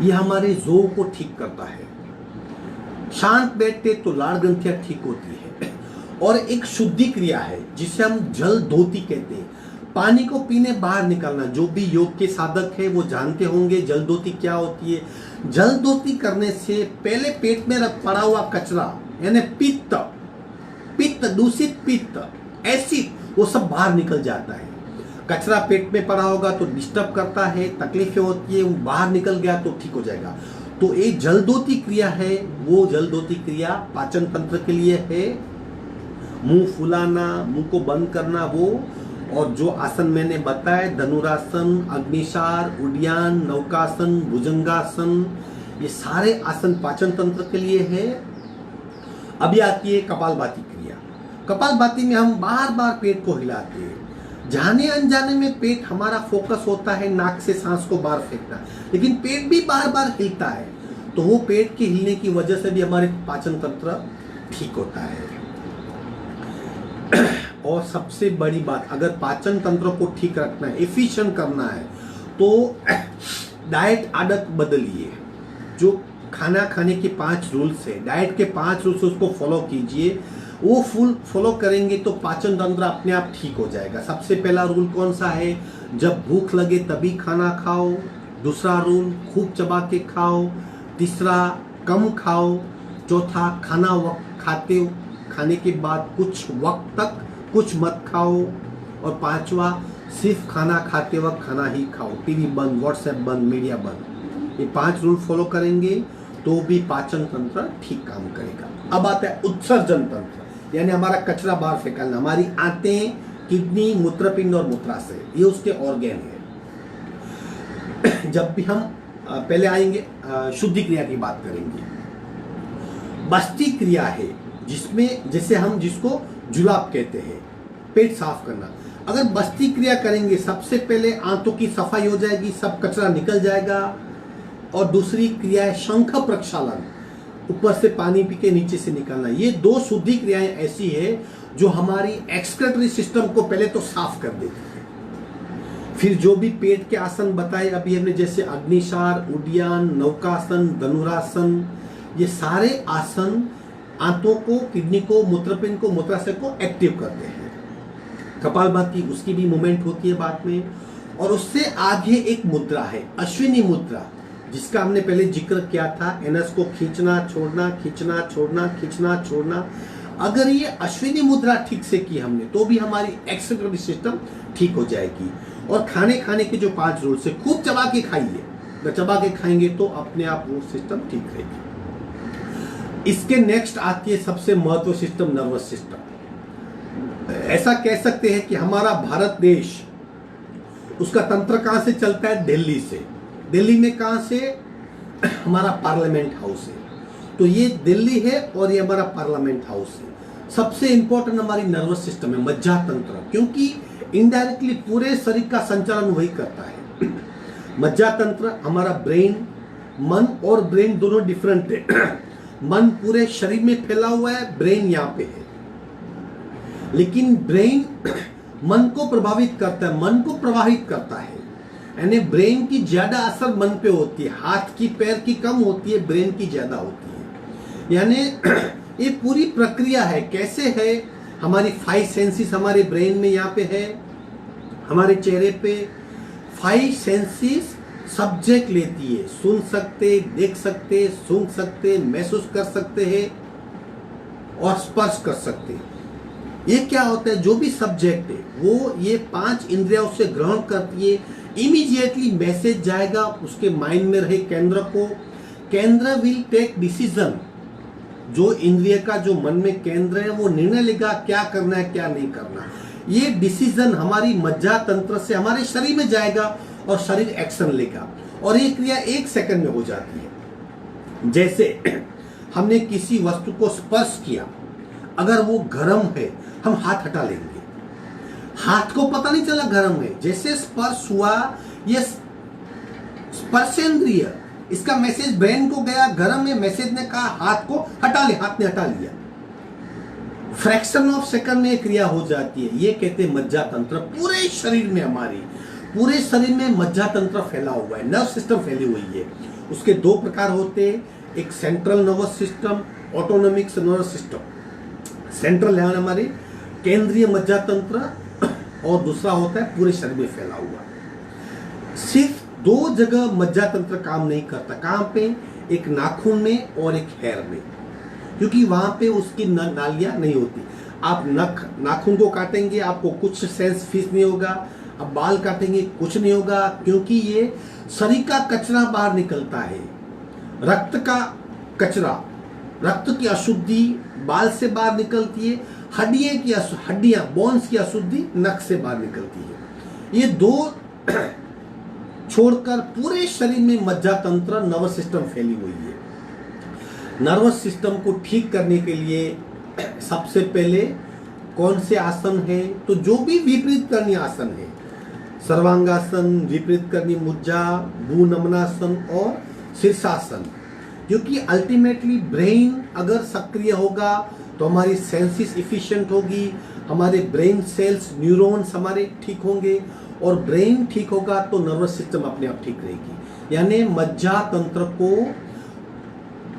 यह हमारे जोड़ को ठीक करता है। शांत बैठते तो लाड़ ग्रंथियां ठीक होती है। और एक शुद्धि क्रिया है जिसे हम जल धोती कहते हैं, पानी को पीने बाहर निकालना। जो भी योग के साधक है वो जानते होंगे जल धोती क्या होती है। जल धोती करने से पहले पेट में पड़ा हुआ कचरा, यानी पित्त, दूषित पित्त, एसिड, वो सब बाहर निकल जाता है। कचरा पेट में पड़ा होगा तो डिस्टर्ब करता है, तकलीफें होती है, वो बाहर निकल गया तो ठीक हो जाएगा। तो एक जलदोती क्रिया है, वो जलदोती क्रिया पाचन तंत्र के लिए है। मुंह फुलाना, मुंह को बंद करना, वो और जो आसन मैंने बताए, धनुरासन, अग्निसार, उड्डयन, नौकासन, भुजंगासन, ये सारे आसन पाचन तंत्र के लिए है। अभी आती है कपालभाति क्रिया। कपालभाति में हम बार बार पेट को हिलाते हैं। जाने अनजाने में पेट हमारा फोकस होता है नाक से सांस को बाहर फेंकना, लेकिन पेट भी बार बार हिलता है, तो वो पेट के हिलने की वजह से भी हमारे पाचन तंत्र ठीक होता है। और सबसे बड़ी बात, अगर पाचन तंत्र को ठीक रखना है, एफिशिएंट करना है, तो डाइट आदत बदलिए। जो खाना खाने के 5 रूल्स है, डाइट के 5 रूल्स, उसको फॉलो कीजिए। वो फुल फॉलो करेंगे तो पाचन तंत्र अपने आप ठीक हो जाएगा। सबसे पहला रूल कौन सा है? जब भूख लगे तभी खाना खाओ। दूसरा रूल, खूब चबा के खाओ। तीसरा, कम खाओ। चौथा, खाने के बाद कुछ वक्त तक कुछ मत खाओ। और पांचवा, सिर्फ खाना खाते वक्त खाना ही खाओ, टीवी बंद, व्हाट्सएप बंद, मीडिया बंद। ये 5 रूल फॉलो करेंगे तो भी पाचन तंत्र ठीक काम करेगा। अब आता है उत्सर्जन तंत्र, यानी हमारा कचरा बाहर फेंकना। हमारी आंतें, किडनी, मूत्रपिंड और मूत्राशय, ये उसके ऑर्गेन है। जब भी हम पहले आएंगे शुद्धि क्रिया की बात करेंगे। बस्ती क्रिया है जिसमें जैसे हम जिसको जुलाब कहते हैं, पेट साफ करना। अगर बस्ती क्रिया करेंगे, सबसे पहले आंतों की सफाई हो जाएगी, सब कचरा निकल जाएगा। और दूसरी क्रिया है शंख प्रक्षालन, ऊपर से पानी पी के नीचे से निकालना। ये 2 शुद्धि क्रियाएं ऐसी है जो हमारी एक्सक्रीटरी सिस्टम को पहले तो साफ कर देती है। फिर जो भी पेट के आसन बताए अभी हमने, जैसे अग्निसार, उड्डयन, नौकासन, धनुरासन, ये सारे आसन आंतों को, किडनी को, मूत्रपिंड को, मूत्राशय को एक्टिव करते हैं। कपालभाति, उसकी भी मूवमेंट होती है बाद में। और उससे आगे एक मुद्रा है, अश्विनी मुद्रा, जिसका हमने पहले जिक्र किया था। एनस को खींचना छोड़ना, खींचना छोड़ना, खींचना छोड़ना। अगर ये अश्विनी मुद्रा ठीक से की हमने तो भी हमारी एक्सक्रीटरी सिस्टम ठीक हो जाएगी। और खाने के जो 5 रूल्स है, खूब चबा के खाइए। अगर चबा के खाएंगे तो अपने आप वो सिस्टम ठीक रहेगी। इसके नेक्स्ट आती है सबसे महत्वपूर्ण सिस्टम, नर्वस सिस्टम। ऐसा कह सकते हैं कि हमारा भारत देश, उसका तंत्र कहां से चलता है? दिल्ली से। दिल्ली में कहां से? हमारा पार्लियामेंट हाउस है। तो ये दिल्ली है और ये हमारा पार्लियामेंट हाउस है। सबसे इंपॉर्टेंट हमारी नर्वस सिस्टम है, मज्जा तंत्र, क्योंकि इनडायरेक्टली पूरे शरीर का संचालन वही करता है। मज्जा तंत्र हमारा ब्रेन, मन और ब्रेन दोनों डिफरेंट है। मन पूरे शरीर में फैला हुआ है, ब्रेन यहाँ पे है। लेकिन ब्रेन मन को प्रभावित करता है, मन को प्रभावित करता है। यानी ब्रेन की ज्यादा असर मन पे होती है, हाथ की पैर की कम होती है, ब्रेन की ज्यादा होती है। यानी ये पूरी प्रक्रिया है। कैसे है? हमारी 5 सेंसेस हमारे ब्रेन में यहाँ पे है, हमारे चेहरे पे 5 सेंसेस सब्जेक्ट लेती है, सुन सकते, देख सकते, सूंघ सकते, महसूस कर सकते हैं और स्पर्श कर सकते हैं। ये क्या होता है, जो भी सब्जेक्ट है वो ये 5 इंद्रियों से ग्रहण करती है, इमीडिएटली मैसेज जाएगा उसके माइंड में रहे केंद्र को, केंद्र विल टेक डिसीजन। जो इंद्रिय का जो मन में केंद्र है वो निर्णय लेगा क्या करना है क्या नहीं करना। ये डिसीजन हमारी मज्जा तंत्र से हमारे शरीर में जाएगा और शरीर एक्शन लेगा और ये क्रिया 1 सेकंड में हो जाती है। जैसे हमने किसी वस्तु को स्पर्श किया, अगर वो गर्म है हम हाथ हटा लेंगे, हाथ को पता नहीं चला गर्म है, जैसे स्पर्श हुआ ये स्पर्शेंद्रिय, इसका मैसेज ब्रेन को गया गर्म है, मैसेज ने कहा हाथ को हटा ले, हाथ ने हटा लिया, फ्रैक्शन ऑफ सेकंड में क्रिया हो जाती है। ये कहते हैं मज्जा तंत्र। पूरे शरीर में हमारी पूरे शरीर में मज्जा तंत्र फैला हुआ है, नर्व सिस्टम फैली हुई है। उसके 2 प्रकार होते हैं, एक central nervous system, autonomic nervous system. Central है हमारे केंद्रीय मज्जा तंत्र और दूसरा होता है पूरे शरीर में फैला हुआ। सिर्फ 2 जगह मज्जा तंत्र काम नहीं करता, कहाँ पे, एक नाखून में और एक हैर में, क्योंकि वहां पे उसकी नालियां नहीं होती। आप नाखून को काटेंगे आपको कुछ सेंस फीस नहीं होगा, अब बाल काटेंगे कुछ नहीं होगा, क्योंकि ये शरीर का कचरा बाहर निकलता है, रक्त का कचरा, रक्त की अशुद्धि बाल से बाहर निकलती है, हड्डियां बोन्स की अशुद्धि नख से बाहर निकलती है। ये 2 छोड़कर पूरे शरीर में मज्जा तंत्र नर्वस सिस्टम फैली हुई है। नर्वस सिस्टम को ठीक करने के लिए सबसे पहले कौन से आसन है, तो जो भी विपरीत करनी आसन है, सर्वांगासन, विपरीत करनी मुद्रा, भूनमनासन और शीर्षासन, क्योंकि अल्टीमेटली ब्रेन अगर सक्रिय होगा तो हमारी सेंसेस इफिशिएंट होगी, हमारे ब्रेन सेल्स न्यूरॉन्स हमारे ठीक होंगे और ब्रेन ठीक होगा तो नर्वस सिस्टम अपने आप ठीक रहेगी। यानी मज्जा तंत्र को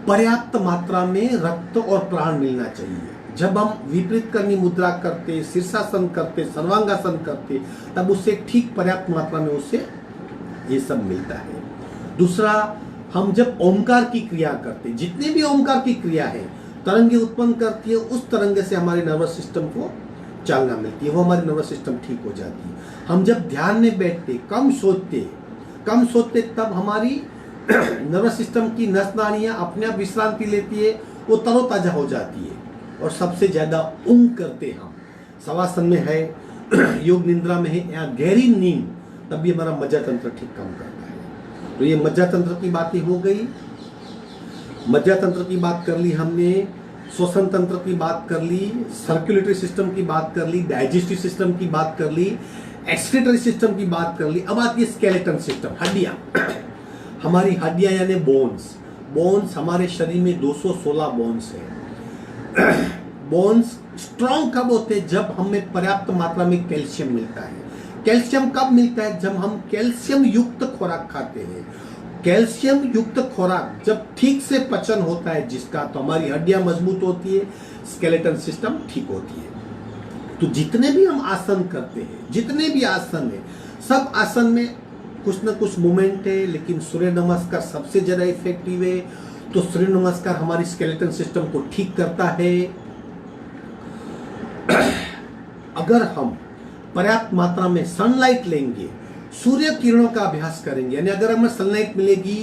पर्याप्त मात्रा में रक्त और प्राण मिलना चाहिए। जब हम विपरीत करनी मुद्रा करते, शीर्षासन करते, सर्वांगासन करते, तब उससे ठीक पर्याप्त मात्रा में उससे ये सब मिलता है। दूसरा, हम जब ओमकार की क्रिया करते, जितने भी ओमकार की क्रिया है तरंगे उत्पन्न करती है, उस तरंगे से हमारे नर्वस सिस्टम को चालना मिलती है, वो हमारी नर्वस सिस्टम ठीक हो जाती है। हम जब ध्यान में बैठते, कम सोचते तब हमारी नर्वस सिस्टम की नस नाड़ियां अपने आप विश्रांति लेती है, वो तरोताजा हो जाती है। और सबसे ज्यादा ऊंघ करते हम, शवासन में है, योग निद्रा में है या गहरी नींद, तब भी हमारा मज्जा तंत्र ठीक काम करता है। तो ये मज्जा तंत्र की बातें हो गई। मज्जा तंत्र की बात कर ली हमने, श्वसन तंत्र की बात कर ली, सर्कुलेटरी सिस्टम की बात कर ली, डाइजेस्टिव सिस्टम की बात कर ली, एक्सक्रीटरी सिस्टम की बात कर ली। अब आती है स्केलेटन सिस्टम, हड्डियां। हमारी हड्डियां यानी बोन्स हमारे शरीर में 216 बोन्स है। बोन्स स्ट्रॉन्ग कब होते हैं, जब हमें पर्याप्त मात्रा में कैल्शियम मिलता है। कैल्शियम कब मिलता है, जब हम कैल्शियम युक्त खुराक खाते हैं। कैल्शियम युक्त खुराक जब ठीक से पचन होता है जिसका, तो हमारी हड्डियां मजबूत होती है, स्केलेटन सिस्टम ठीक होती है। तो जितने भी हम आसन करते हैं, जितने भी आसन है, सब आसन में कुछ न कुछ मूवमेंट है, लेकिन सूर्य नमस्कार सबसे ज्यादा इफेक्टिव है। तो सूर्य नमस्कार हमारी स्केलेटन सिस्टम को ठीक करता है। अगर हम पर्याप्त मात्रा में सनलाइट लेंगे, सूर्य किरणों का अभ्यास करेंगे, यानी अगर हमें सनलाइट मिलेगी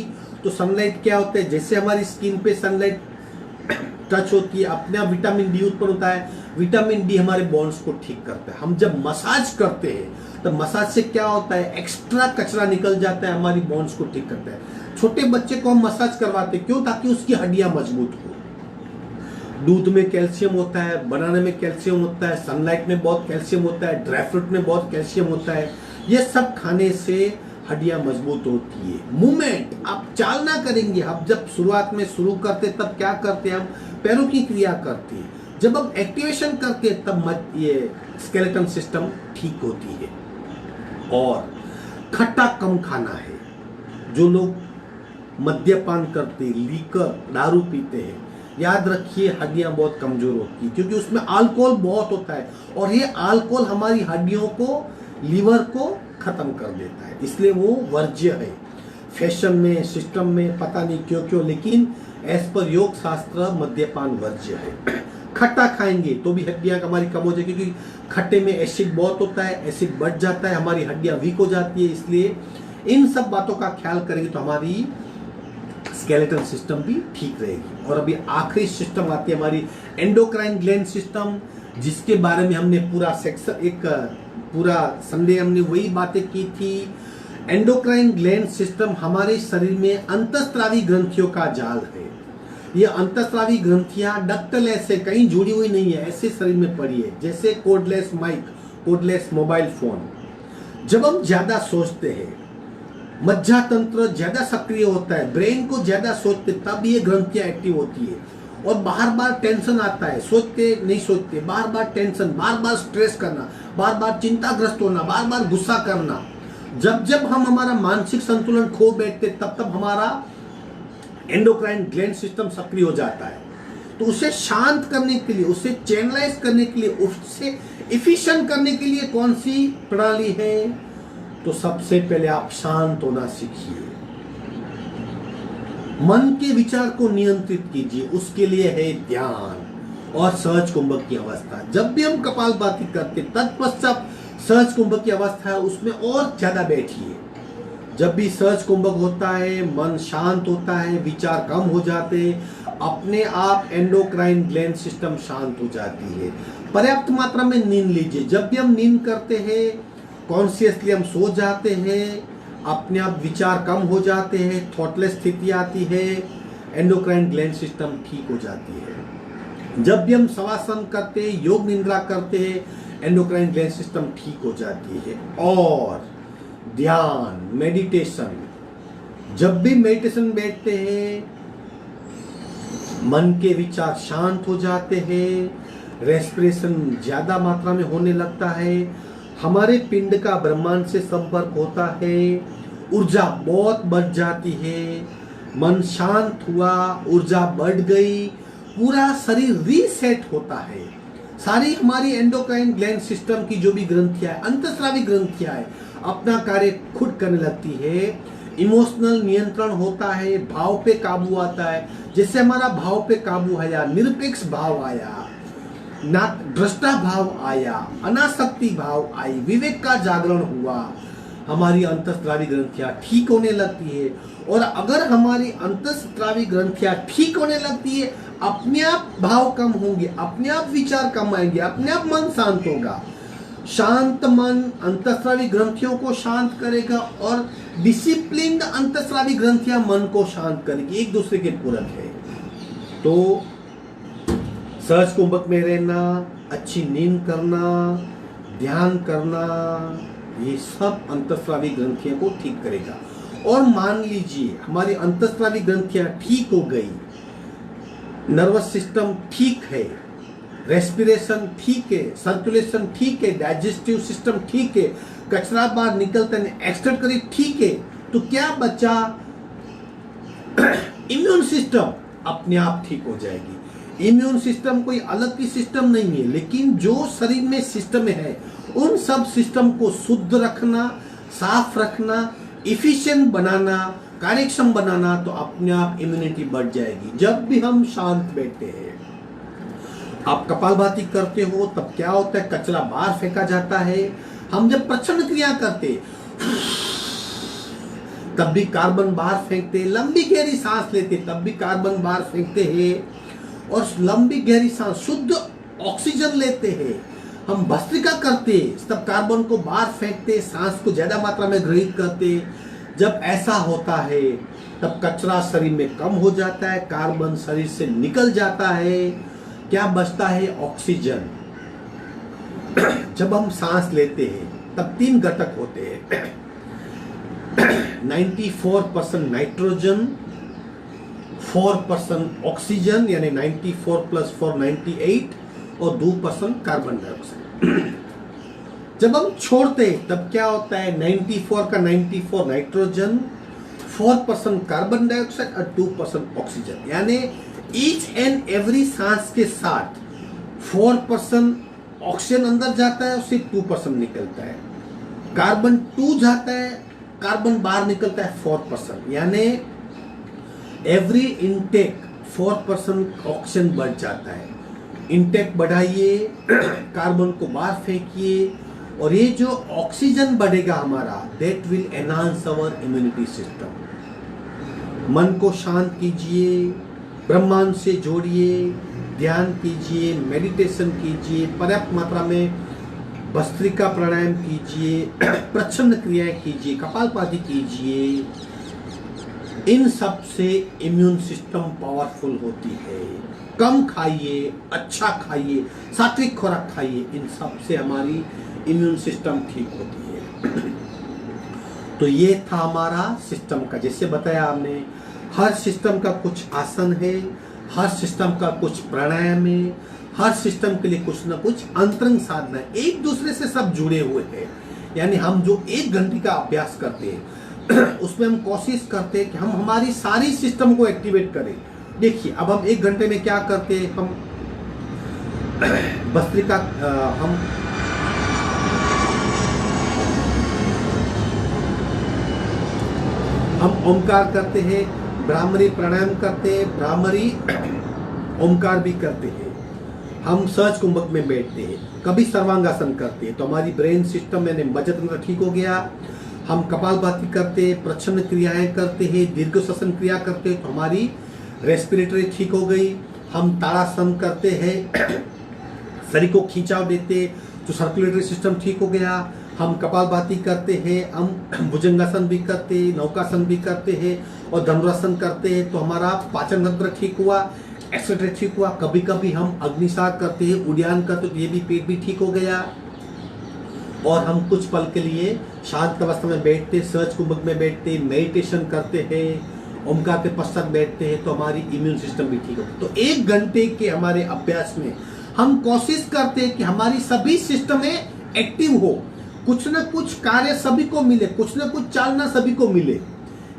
तो सनलाइट क्या होता है, जैसे हमारी स्किन पे सनलाइट टच होती है, अपने आप विटामिन डी उत्पन्न होता है। विटामिन डी हमारे बोन्स को ठीक करता है। हम जब मसाज करते हैं तो मसाज से क्या होता है, एक्स्ट्रा कचरा निकल जाता है, हमारी बोन्स को ठीक करता है। छोटे बच्चे को हम मसाज करवाते हैं, क्यों, ताकि उसकी हड्डियां मजबूत हो। दूध में कैल्शियम होता है, बनाना में कैल्शियम होता है, सनलाइट में बहुत कैल्शियम होता है, ड्राई फ्रूट में बहुत कैल्शियम होता है। ये सब खाने से हड्डियां मजबूत होती है। मूवमेंट आप चालना करेंगे, हम जब शुरुआत में शुरू करते तब क्या करते हैं, हम पैरों की क्रिया करते हैं। जब हम एक्टिवेशन करते हैं तब ये स्केलेटन सिस्टम ठीक होती है। और खट्टा कम खाना है। जो लोग मद्यपान करते, लीकर, दारू पीते हैं, याद रखिए हड्डियां बहुत कमजोर होती है, क्योंकि उसमें अल्कोहल बहुत होता है और ये अल्कोहल हमारी हड्डियों को, लीवर को खत्म कर देता है, इसलिए वो वर्ज्य है। फैशन में, सिस्टम में, पता नहीं क्यों क्यों, लेकिन एज पर योग शास्त्र मद्यपान वर्ज्य है। खट्टा खाएंगे तो भी हड्डियां हमारी कम हो जाएगी, क्योंकि खट्टे में एसिड बहुत होता है, एसिड बढ़ जाता है, हमारी हड्डियां वीक हो जाती है। इसलिए इन सब बातों का ख्याल करेंगे तो हमारी स्केलेटल सिस्टम भी ठीक रहेगी। और अभी आखिरी सिस्टम आती है हमारी एंडोक्राइन ग्लैंड सिस्टम, जिसके बारे में हमने पूरा सेक्शन, एक पूरा संडे हमने वही बातें की थी। एंडोक्राइन ग्लैंड सिस्टम हमारे शरीर में अंतःस्रावी ग्रंथियों का जाल है। ये अंतःस्रावी ग्रंथियां डक्टल ऐसे कहीं जुड़ी हुई नहीं है, ऐसे शरीर में पड़ी है, जैसे cordless mike, cordless mobile phone. जब हम ज्यादा सोचते हैं, मज्जा तंत्र ज्यादा सक्रिय होता है, ब्रेन को ज्यादा सोचते, तब ये ग्रंथियां एक्टिव होती है। और बार बार टेंशन आता है, सोचते नहीं सोचते, बार बार टेंशन, बार बार स्ट्रेस करना, बार बार चिंताग्रस्त होना, बार बार गुस्सा करना। जब जब हम हमारा मानसिक संतुलन खो बैठते, तब तब हमारा एंडोक्राइन ग्लैंड सिस्टम सक्रिय हो जाता है। तो उसे शांत करने के लिए, उसे चैनलाइज करने के लिए, उससे इफिशिएंट करने के लिए कौन सी प्रणाली है? तो सबसे पहले आप शांत होना सीखिए, मन के विचार को नियंत्रित कीजिए। उसके लिए है ध्यान और सहज कुंभक की अवस्था। जब भी हम कपालभाति करते, तत्पश्चात सहज कुंभक की अवस्था है, उसमें और ज्यादा बैठिए। जब भी सहज कुंभक होता है, मन शांत होता है, विचार कम हो जाते, अपने आप एंडोक्राइन ग्लैंड सिस्टम शांत हो जाती है। पर्याप्त मात्रा में नींद लीजिए। जब भी हम नींद करते हैं, कॉन्शियसली हम सो जाते हैं, अपने आप विचार कम हो जाते हैं, थॉटलेस स्थिति आती है, एंडोक्राइन ग्लैंड सिस्टम ठीक हो जाती है। जब भी हम शवासन करते हैं, योग निद्रा करते हैं, एंडोक्राइन ग्लैंड सिस्टम ठीक हो जाती है। और ध्यान, मेडिटेशन, जब भी मेडिटेशन बैठते हैं, मन के विचार शांत हो जाते हैं, रेस्पिरेशन ज्यादा मात्रा में होने लगता है, हमारे पिंड का ब्रह्मांड से संपर्क होता है, ऊर्जा बहुत बढ़ जाती है, मन शांत हुआ, ऊर्जा बढ़ गई, पूरा शरीर रीसेट होता है। सारी हमारी एंडोक्राइन ग्लैंड सिस्टम की जो भी ग्रंथियां है, अंतःस्रावी ग्रंथियां है, अपना कार्य खुद करने लगती है। इमोशनल नियंत्रण होता है, भाव पे काबू आता है। जैसे हमारा भाव पे काबू आया, निरपेक्ष भाव आया, ना दृष्टा भाव आया, अनासक्ति भाव आई, विवेक का जागरण हुआ, हमारी अंतःस्रावी ग्रंथियां ठीक होने लगती है। और अगर हमारी अंतःस्रावी ग्रंथियां ठीक होने लगती है, अपने आप भाव कम होंगे, अपने आप विचार कम आएंगे, अपने आप मन शांत होगा। शांत मन अंतःस्रावी ग्रंथियों को शांत करेगा और डिसिप्लिन्ड अंतःस्रावी ग्रंथियां मन को शांत करेगी, एक दूसरे के पूरक है। तो सहज कुंभक में रहना, अच्छी नींद करना, ध्यान करना, ये सब अंतःस्रावी ग्रंथियों को ठीक करेगा। और मान लीजिए हमारी अंतःस्रावी ग्रंथियां ठीक हो गई, नर्वस सिस्टम ठीक है, रेस्पिरेशन ठीक है, सर्कुलेशन ठीक है, डाइजेस्टिव सिस्टम ठीक है, कचरा बाहर निकलता है, एक्सट्रैक्ट करी ठीक है, तो क्या बचा? इम्यून सिस्टम अपने आप ठीक हो जाएगी। इम्यून सिस्टम कोई अलग की सिस्टम नहीं है, लेकिन जो शरीर में सिस्टम है, उन सब सिस्टम को शुद्ध रखना, साफ रखना, इफिशिएंट बनाना, कार्यक्षम बनाना, तो अपने आप इम्यूनिटी बढ़ जाएगी। जब भी हम शांत बैठते हैं, आप कपालभाति करते हो, तब क्या होता है? कचरा बाहर फेंका जाता है। हम जब प्रचंड क्रिया करते, तब भी कार्बन बाहर फेंकते, लंबी गहरी सांस लेते, तब भी कार्बन बाहर फेंकते हैं। और लंबी गहरी सांस, शुद्ध ऑक्सीजन लेते हैं। हम भस्त्रिका करते, तब कार्बन को बाहर फेंकते, सांस को ज्यादा मात्रा में ग्रहित करते। जब ऐसा होता है, तब कचरा शरीर में कम हो जाता है, कार्बन शरीर से निकल जाता है, क्या बचता है? ऑक्सीजन। जब हम सांस लेते हैं, तब 3 घटक होते हैं, 94% नाइट्रोजन, 4% ऑक्सीजन, यानी 94 + 4 98, और 2% कार्बन डाइऑक्साइड। जब हम छोड़ते हैं, तब क्या होता है? 94 का 94 नाइट्रोजन, 4% कार्बन डाइऑक्साइड और 2% ऑक्सीजन। यानी ईच एंड एवरी सांस के साथ 4% ऑक्सीजन अंदर जाता है, उससे 2% निकलता है। कार्बन 2 जाता है, कार्बन बाहर निकलता है 4%, यानी एवरी इनटेक 4% ऑक्सीजन बढ़ जाता है। इनटेक बढ़ाइए, कार्बन को बाहर फेंकिए, और ये जो ऑक्सीजन बढ़ेगा हमारा, that will enhance our immunity system. मन को शांत कीजिए, ब्रह्मांड से जोड़िए, ध्यान कीजिए, मेडिटेशन कीजिए, पर्याप्त मात्रा में भस्त्रिका प्राणायाम कीजिए, प्रच्छन्न क्रियाएं कीजिए, कपालभाति कीजिए। इन सब से इम्यून सिस्टम पावरफुल होती है। कम खाइए, अच्छा खाइए, सात्विक खुराक खाइए, इन सब से हमारी इम्यून सिस्टम ठीक होती है। तो ये था हमारा सिस्टम का, जैसे बताया हमने, हर सिस्टम का कुछ आसन है, हर सिस्टम का कुछ प्राणायाम है, हर सिस्टम के लिए कुछ ना कुछ अंतरंग साधना है, एक दूसरे से सब जुड़े हुए हैं। यानी हम जो 1 घंटे का अभ्यास करते हैं उसमें हम कोशिश करते हैं कि हम हमारी सारी सिस्टम को एक्टिवेट करें। देखिए अब हम 1 घंटे में क्या करते हैं, हम भस्त्रिका, हम ओमकार करते हैं, भ्रामरी प्राणायाम करते हैं, भ्रामरी ओमकार भी करते हैं, हम सहज कुंभक में बैठते हैं, कभी सर्वांगासन करते हैं तो हमारी ब्रेन सिस्टम यानी बचत तंत्र ठीक हो गया। हम कपालभाति करते हैं, प्रच्छन्न क्रियाएं करते हैं, दीर्घ श्वसन क्रिया करते हैं तो हमारी रेस्पिरेटरी ठीक हो गई। हम ताड़ासन करते हैं, शरीर को खींचाव देते तो सर्कुलेटरी सिस्टम ठीक हो गया। हम कपालभाति करते हैं, हम भुजंगासन भी करते हैं, नौकासन भी करते हैं और धनुरासन करते हैं तो हमारा पाचन तंत्र ठीक हुआ, एक्सेट्रा ठीक हुआ। कभी कभी हम अग्निसार करते हैं, उद्यान करते तो ये भी पेट भी ठीक हो गया। और हम कुछ पल के लिए शांत अवस्था में बैठते, सहज कुंभक में बैठते, मेडिटेशन करते हैं, ओमकार के पश्चात बैठते हैं तो हमारी इम्यून सिस्टम भी ठीक होती है। तो 1 घंटे के हमारे अभ्यास में हम कोशिश करते हैं कि हमारी सभी सिस्टमें एक्टिव हो, कुछ न कुछ कार्य सभी को मिले, कुछ न कुछ चालना सभी को मिले।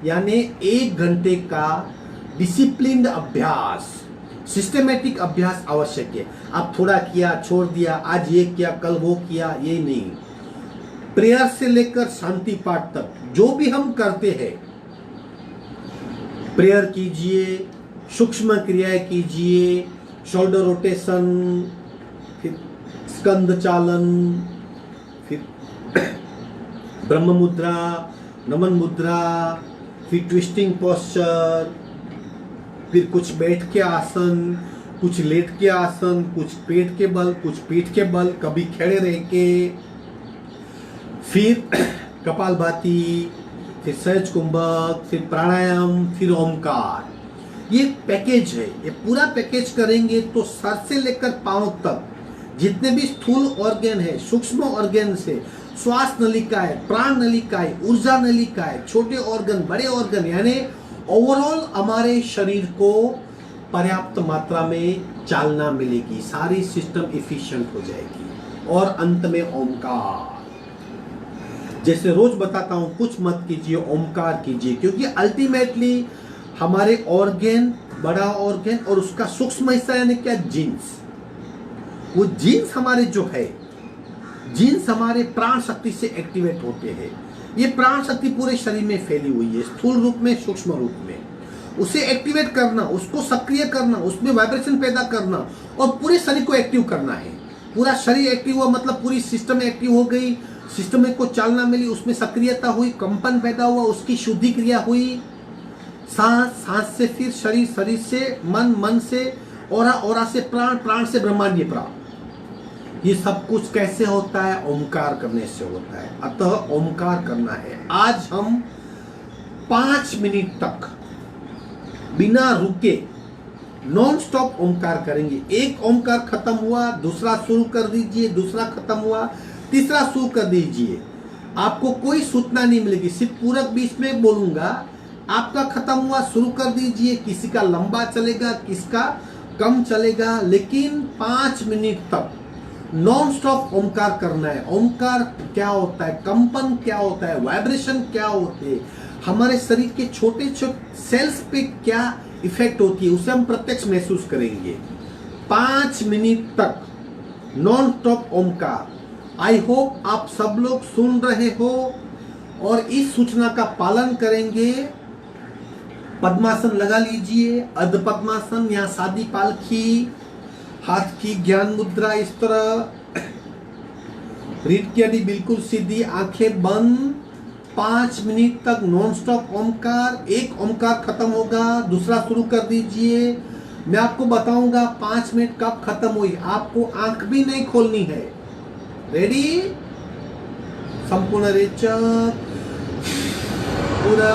यानी 1 घंटे का डिसिप्लिन्ड अभ्यास, सिस्टमेटिक अभ्यास आवश्यक है। आप थोड़ा किया, छोड़ दिया, आज ये किया, कल वो किया, ये नहीं। प्रेयर से लेकर शांति पाठ तक जो भी हम करते हैं, प्रेयर कीजिए, सूक्ष्म क्रियाएं कीजिए, शोल्डर रोटेशन, फिर स्कंद चालन, फिर ब्रह्म मुद्रा, नमन मुद्रा, फिर ट्विस्टिंग पोस्चर, फिर कुछ बैठ के आसन, कुछ लेट के आसन, कुछ पेट के बल, कुछ पीठ के बल, कभी खड़े रह के, फिर कपालभाति, फिर सहज कुंभक, फिर प्राणायाम, फिर ओमकार। ये पैकेज है। ये पूरा पैकेज करेंगे तो सर से लेकर पांव तक जितने भी स्थूल ऑर्गन है, सूक्ष्म ऑर्गन से, श्वास नलिका है, प्राण नलिका है, ऊर्जा नलिका है, छोटे ऑर्गन, बड़े ऑर्गन, यानी ओवरऑल हमारे शरीर को पर्याप्त मात्रा में चालना मिलेगी, सारी सिस्टम इफिशिएंट हो जाएगी। और अंत में ओमकार, जैसे रोज बताता हूं, कुछ मत कीजिए, ओमकार कीजिए, क्योंकि अल्टीमेटली हमारे ऑर्गन, बड़ा ऑर्गन और उसका सूक्ष्म हिस्सा यानी क्या, जीन्स, वो जीन्स हमारे जो है, जीन्स हमारे प्राण शक्ति से एक्टिवेट होते हैं। ये प्राण शक्ति पूरे शरीर में फैली हुई है, स्थूल रूप में, सूक्ष्म रूप में। उसे एक्टिवेट करना, उसको सक्रिय करना, उसमें वाइब्रेशन पैदा करना और पूरे शरीर को एक्टिव करना है। पूरा शरीर एक्टिव हुआ मतलब पूरी सिस्टम एक्टिव हो गई, सिस्टम को चालना मिली, उसमें सक्रियता हुई, कंपन पैदा हुआ, उसकी शुद्धि क्रिया हुई। सांस, सांस से फिर शरीर, शरीर से मन, मन से औरा, औरा से प्राण, प्राण से ब्रह्मांडीय प्राण। ये सब कुछ कैसे होता है? ओमकार करने से होता है। अतः ओमकार करना है। आज हम 5 मिनट तक बिना रुके नॉन स्टॉप ओमकार करेंगे। एक ओमकार खत्म हुआ, दूसरा शुरू कर दीजिए, दूसरा खत्म हुआ, तीसरा शुरू कर दीजिए। आपको कोई सूचना नहीं मिलेगी, सिर्फ पूरक बीच में बोलूंगा। आपका खत्म हुआ, शुरू कर दीजिए। किसी का लंबा चलेगा, किसका कम चलेगा, लेकिन 5 मिनट तक नॉन स्टॉप ओमकार करना है। ओमकार क्या होता है, कंपन क्या होता है, वाइब्रेशन क्या होते हैं, हमारे शरीर के छोटे छोटे सेल्स पे क्या इफेक्ट होती है, उसे हम प्रत्यक्ष महसूस करेंगे। 5 मिनट तक non stop Omkar. I hope आप सब लोग सुन रहे हो और इस सूचना का पालन करेंगे। पद्मासन लगा लीजिए, अर्ध पद्मासन या सादी पालखी, हाथ की ज्ञान मुद्रा इस तरह, रीढ़ की हड्डी बिल्कुल सीधी, आंखें बंद। 5 मिनट तक नॉन स्टॉप ओमकार। एक ओमकार खत्म होगा, दूसरा शुरू कर दीजिए। मैं आपको बताऊंगा 5 मिनट कब खत्म हुई, आपको आंख भी नहीं खोलनी है। रेडी? संपूर्ण रेचक पूरा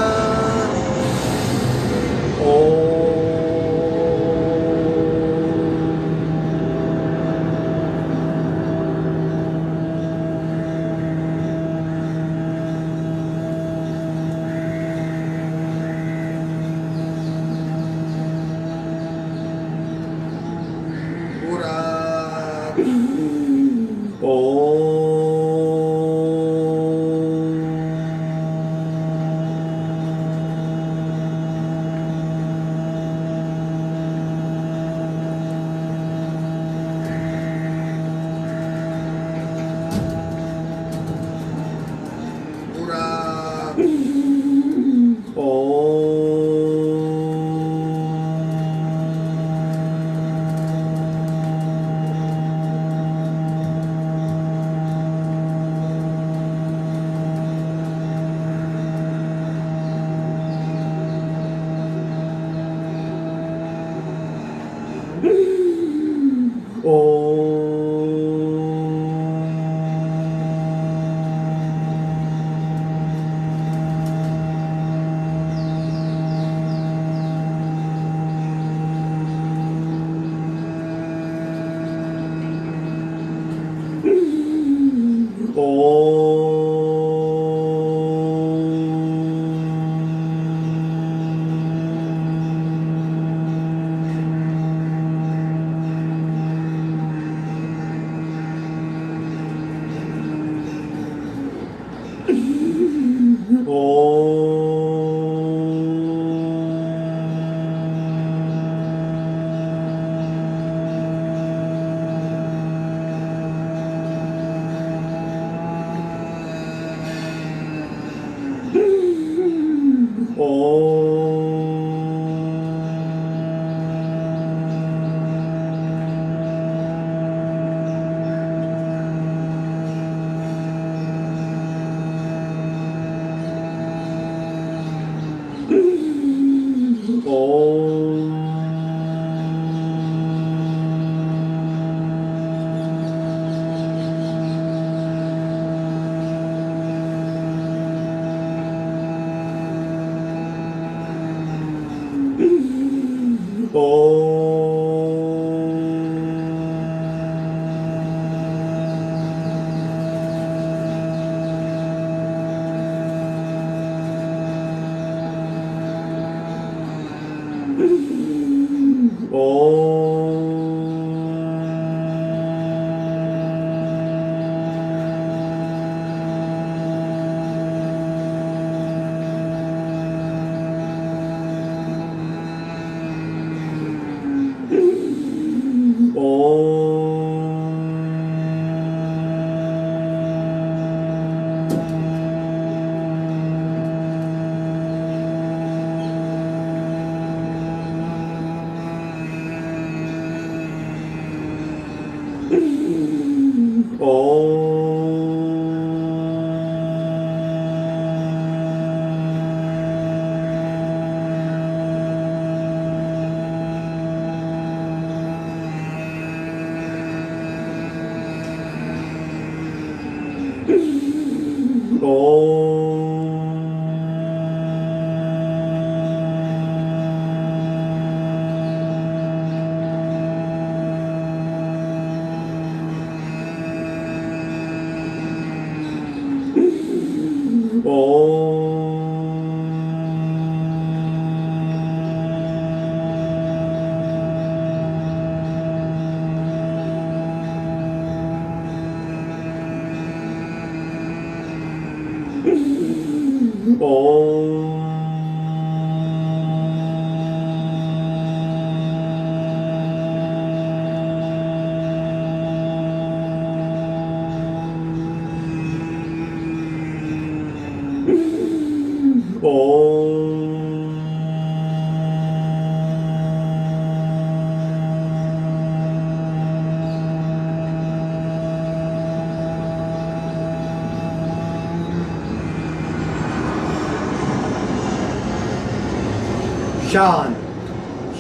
शांत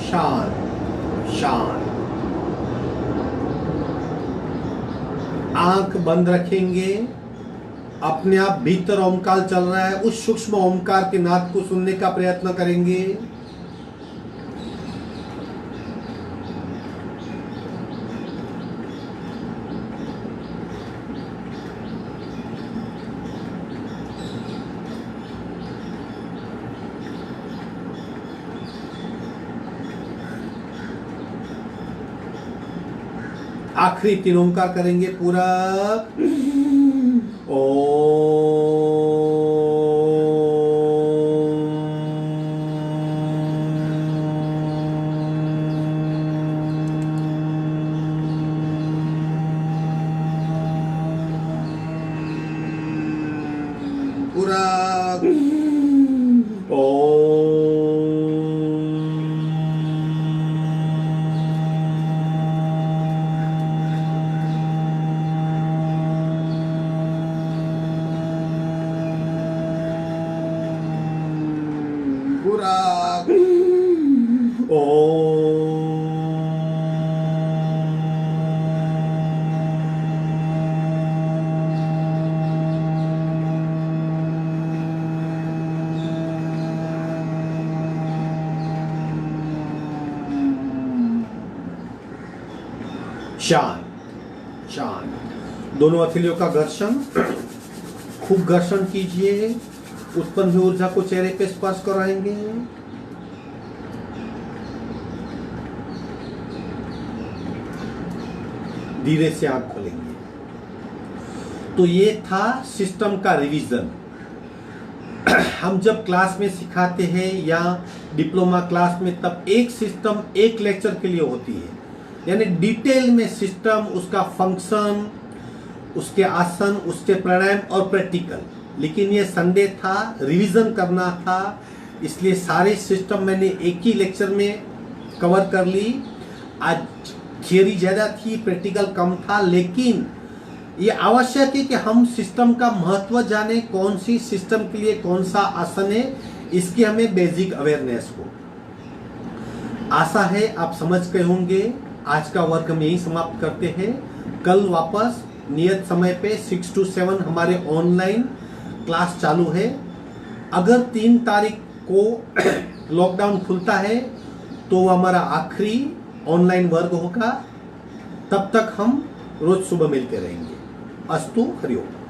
शांत शांत। आंख बंद रखेंगे। अपने आप भीतर ओमकार चल रहा है, उस सूक्ष्म ओमकार के नाद को सुनने का प्रयत्न करेंगे। आखिरी तीन ओमकार करेंगे पूरा। पूरा पूरा शांत शांत। दोनों हथेलियों का घर्षण, खूब घर्षण कीजिए। उत्पन्न हुई ऊर्जा को चेहरे पे स्पर्श कराएंगे। धीरे से आंख खोलेंगे। तो ये था सिस्टम का रिवीजन। हम जब क्लास में सिखाते हैं या डिप्लोमा क्लास में, तब एक सिस्टम एक लेक्चर के लिए होती है, यानी डिटेल में सिस्टम, उसका फंक्शन, उसके आसन, उसके प्राणायाम और प्रैक्टिकल। लेकिन ये संडे था, रिवीजन करना था, इसलिए सारे सिस्टम मैंने एक ही लेक्चर में कवर कर ली। आज थियरी ज़्यादा थी, प्रैक्टिकल कम था, लेकिन ये आवश्यक है कि हम सिस्टम का महत्व जाने, कौन सी सिस्टम के लिए कौन सा आसन है, इसकी हमें बेसिक अवेयरनेस हो। आशा है आप समझ गए होंगे। आज का वर्क हम यही समाप्त करते हैं। कल वापस नियत समय पे 6 to 7 हमारे ऑनलाइन क्लास चालू है। अगर 3 तारीख को लॉकडाउन खुलता है तो वो हमारा आखिरी ऑनलाइन वर्ग होगा। तब तक हम रोज सुबह मिलते रहेंगे। अस्तु हरिओम।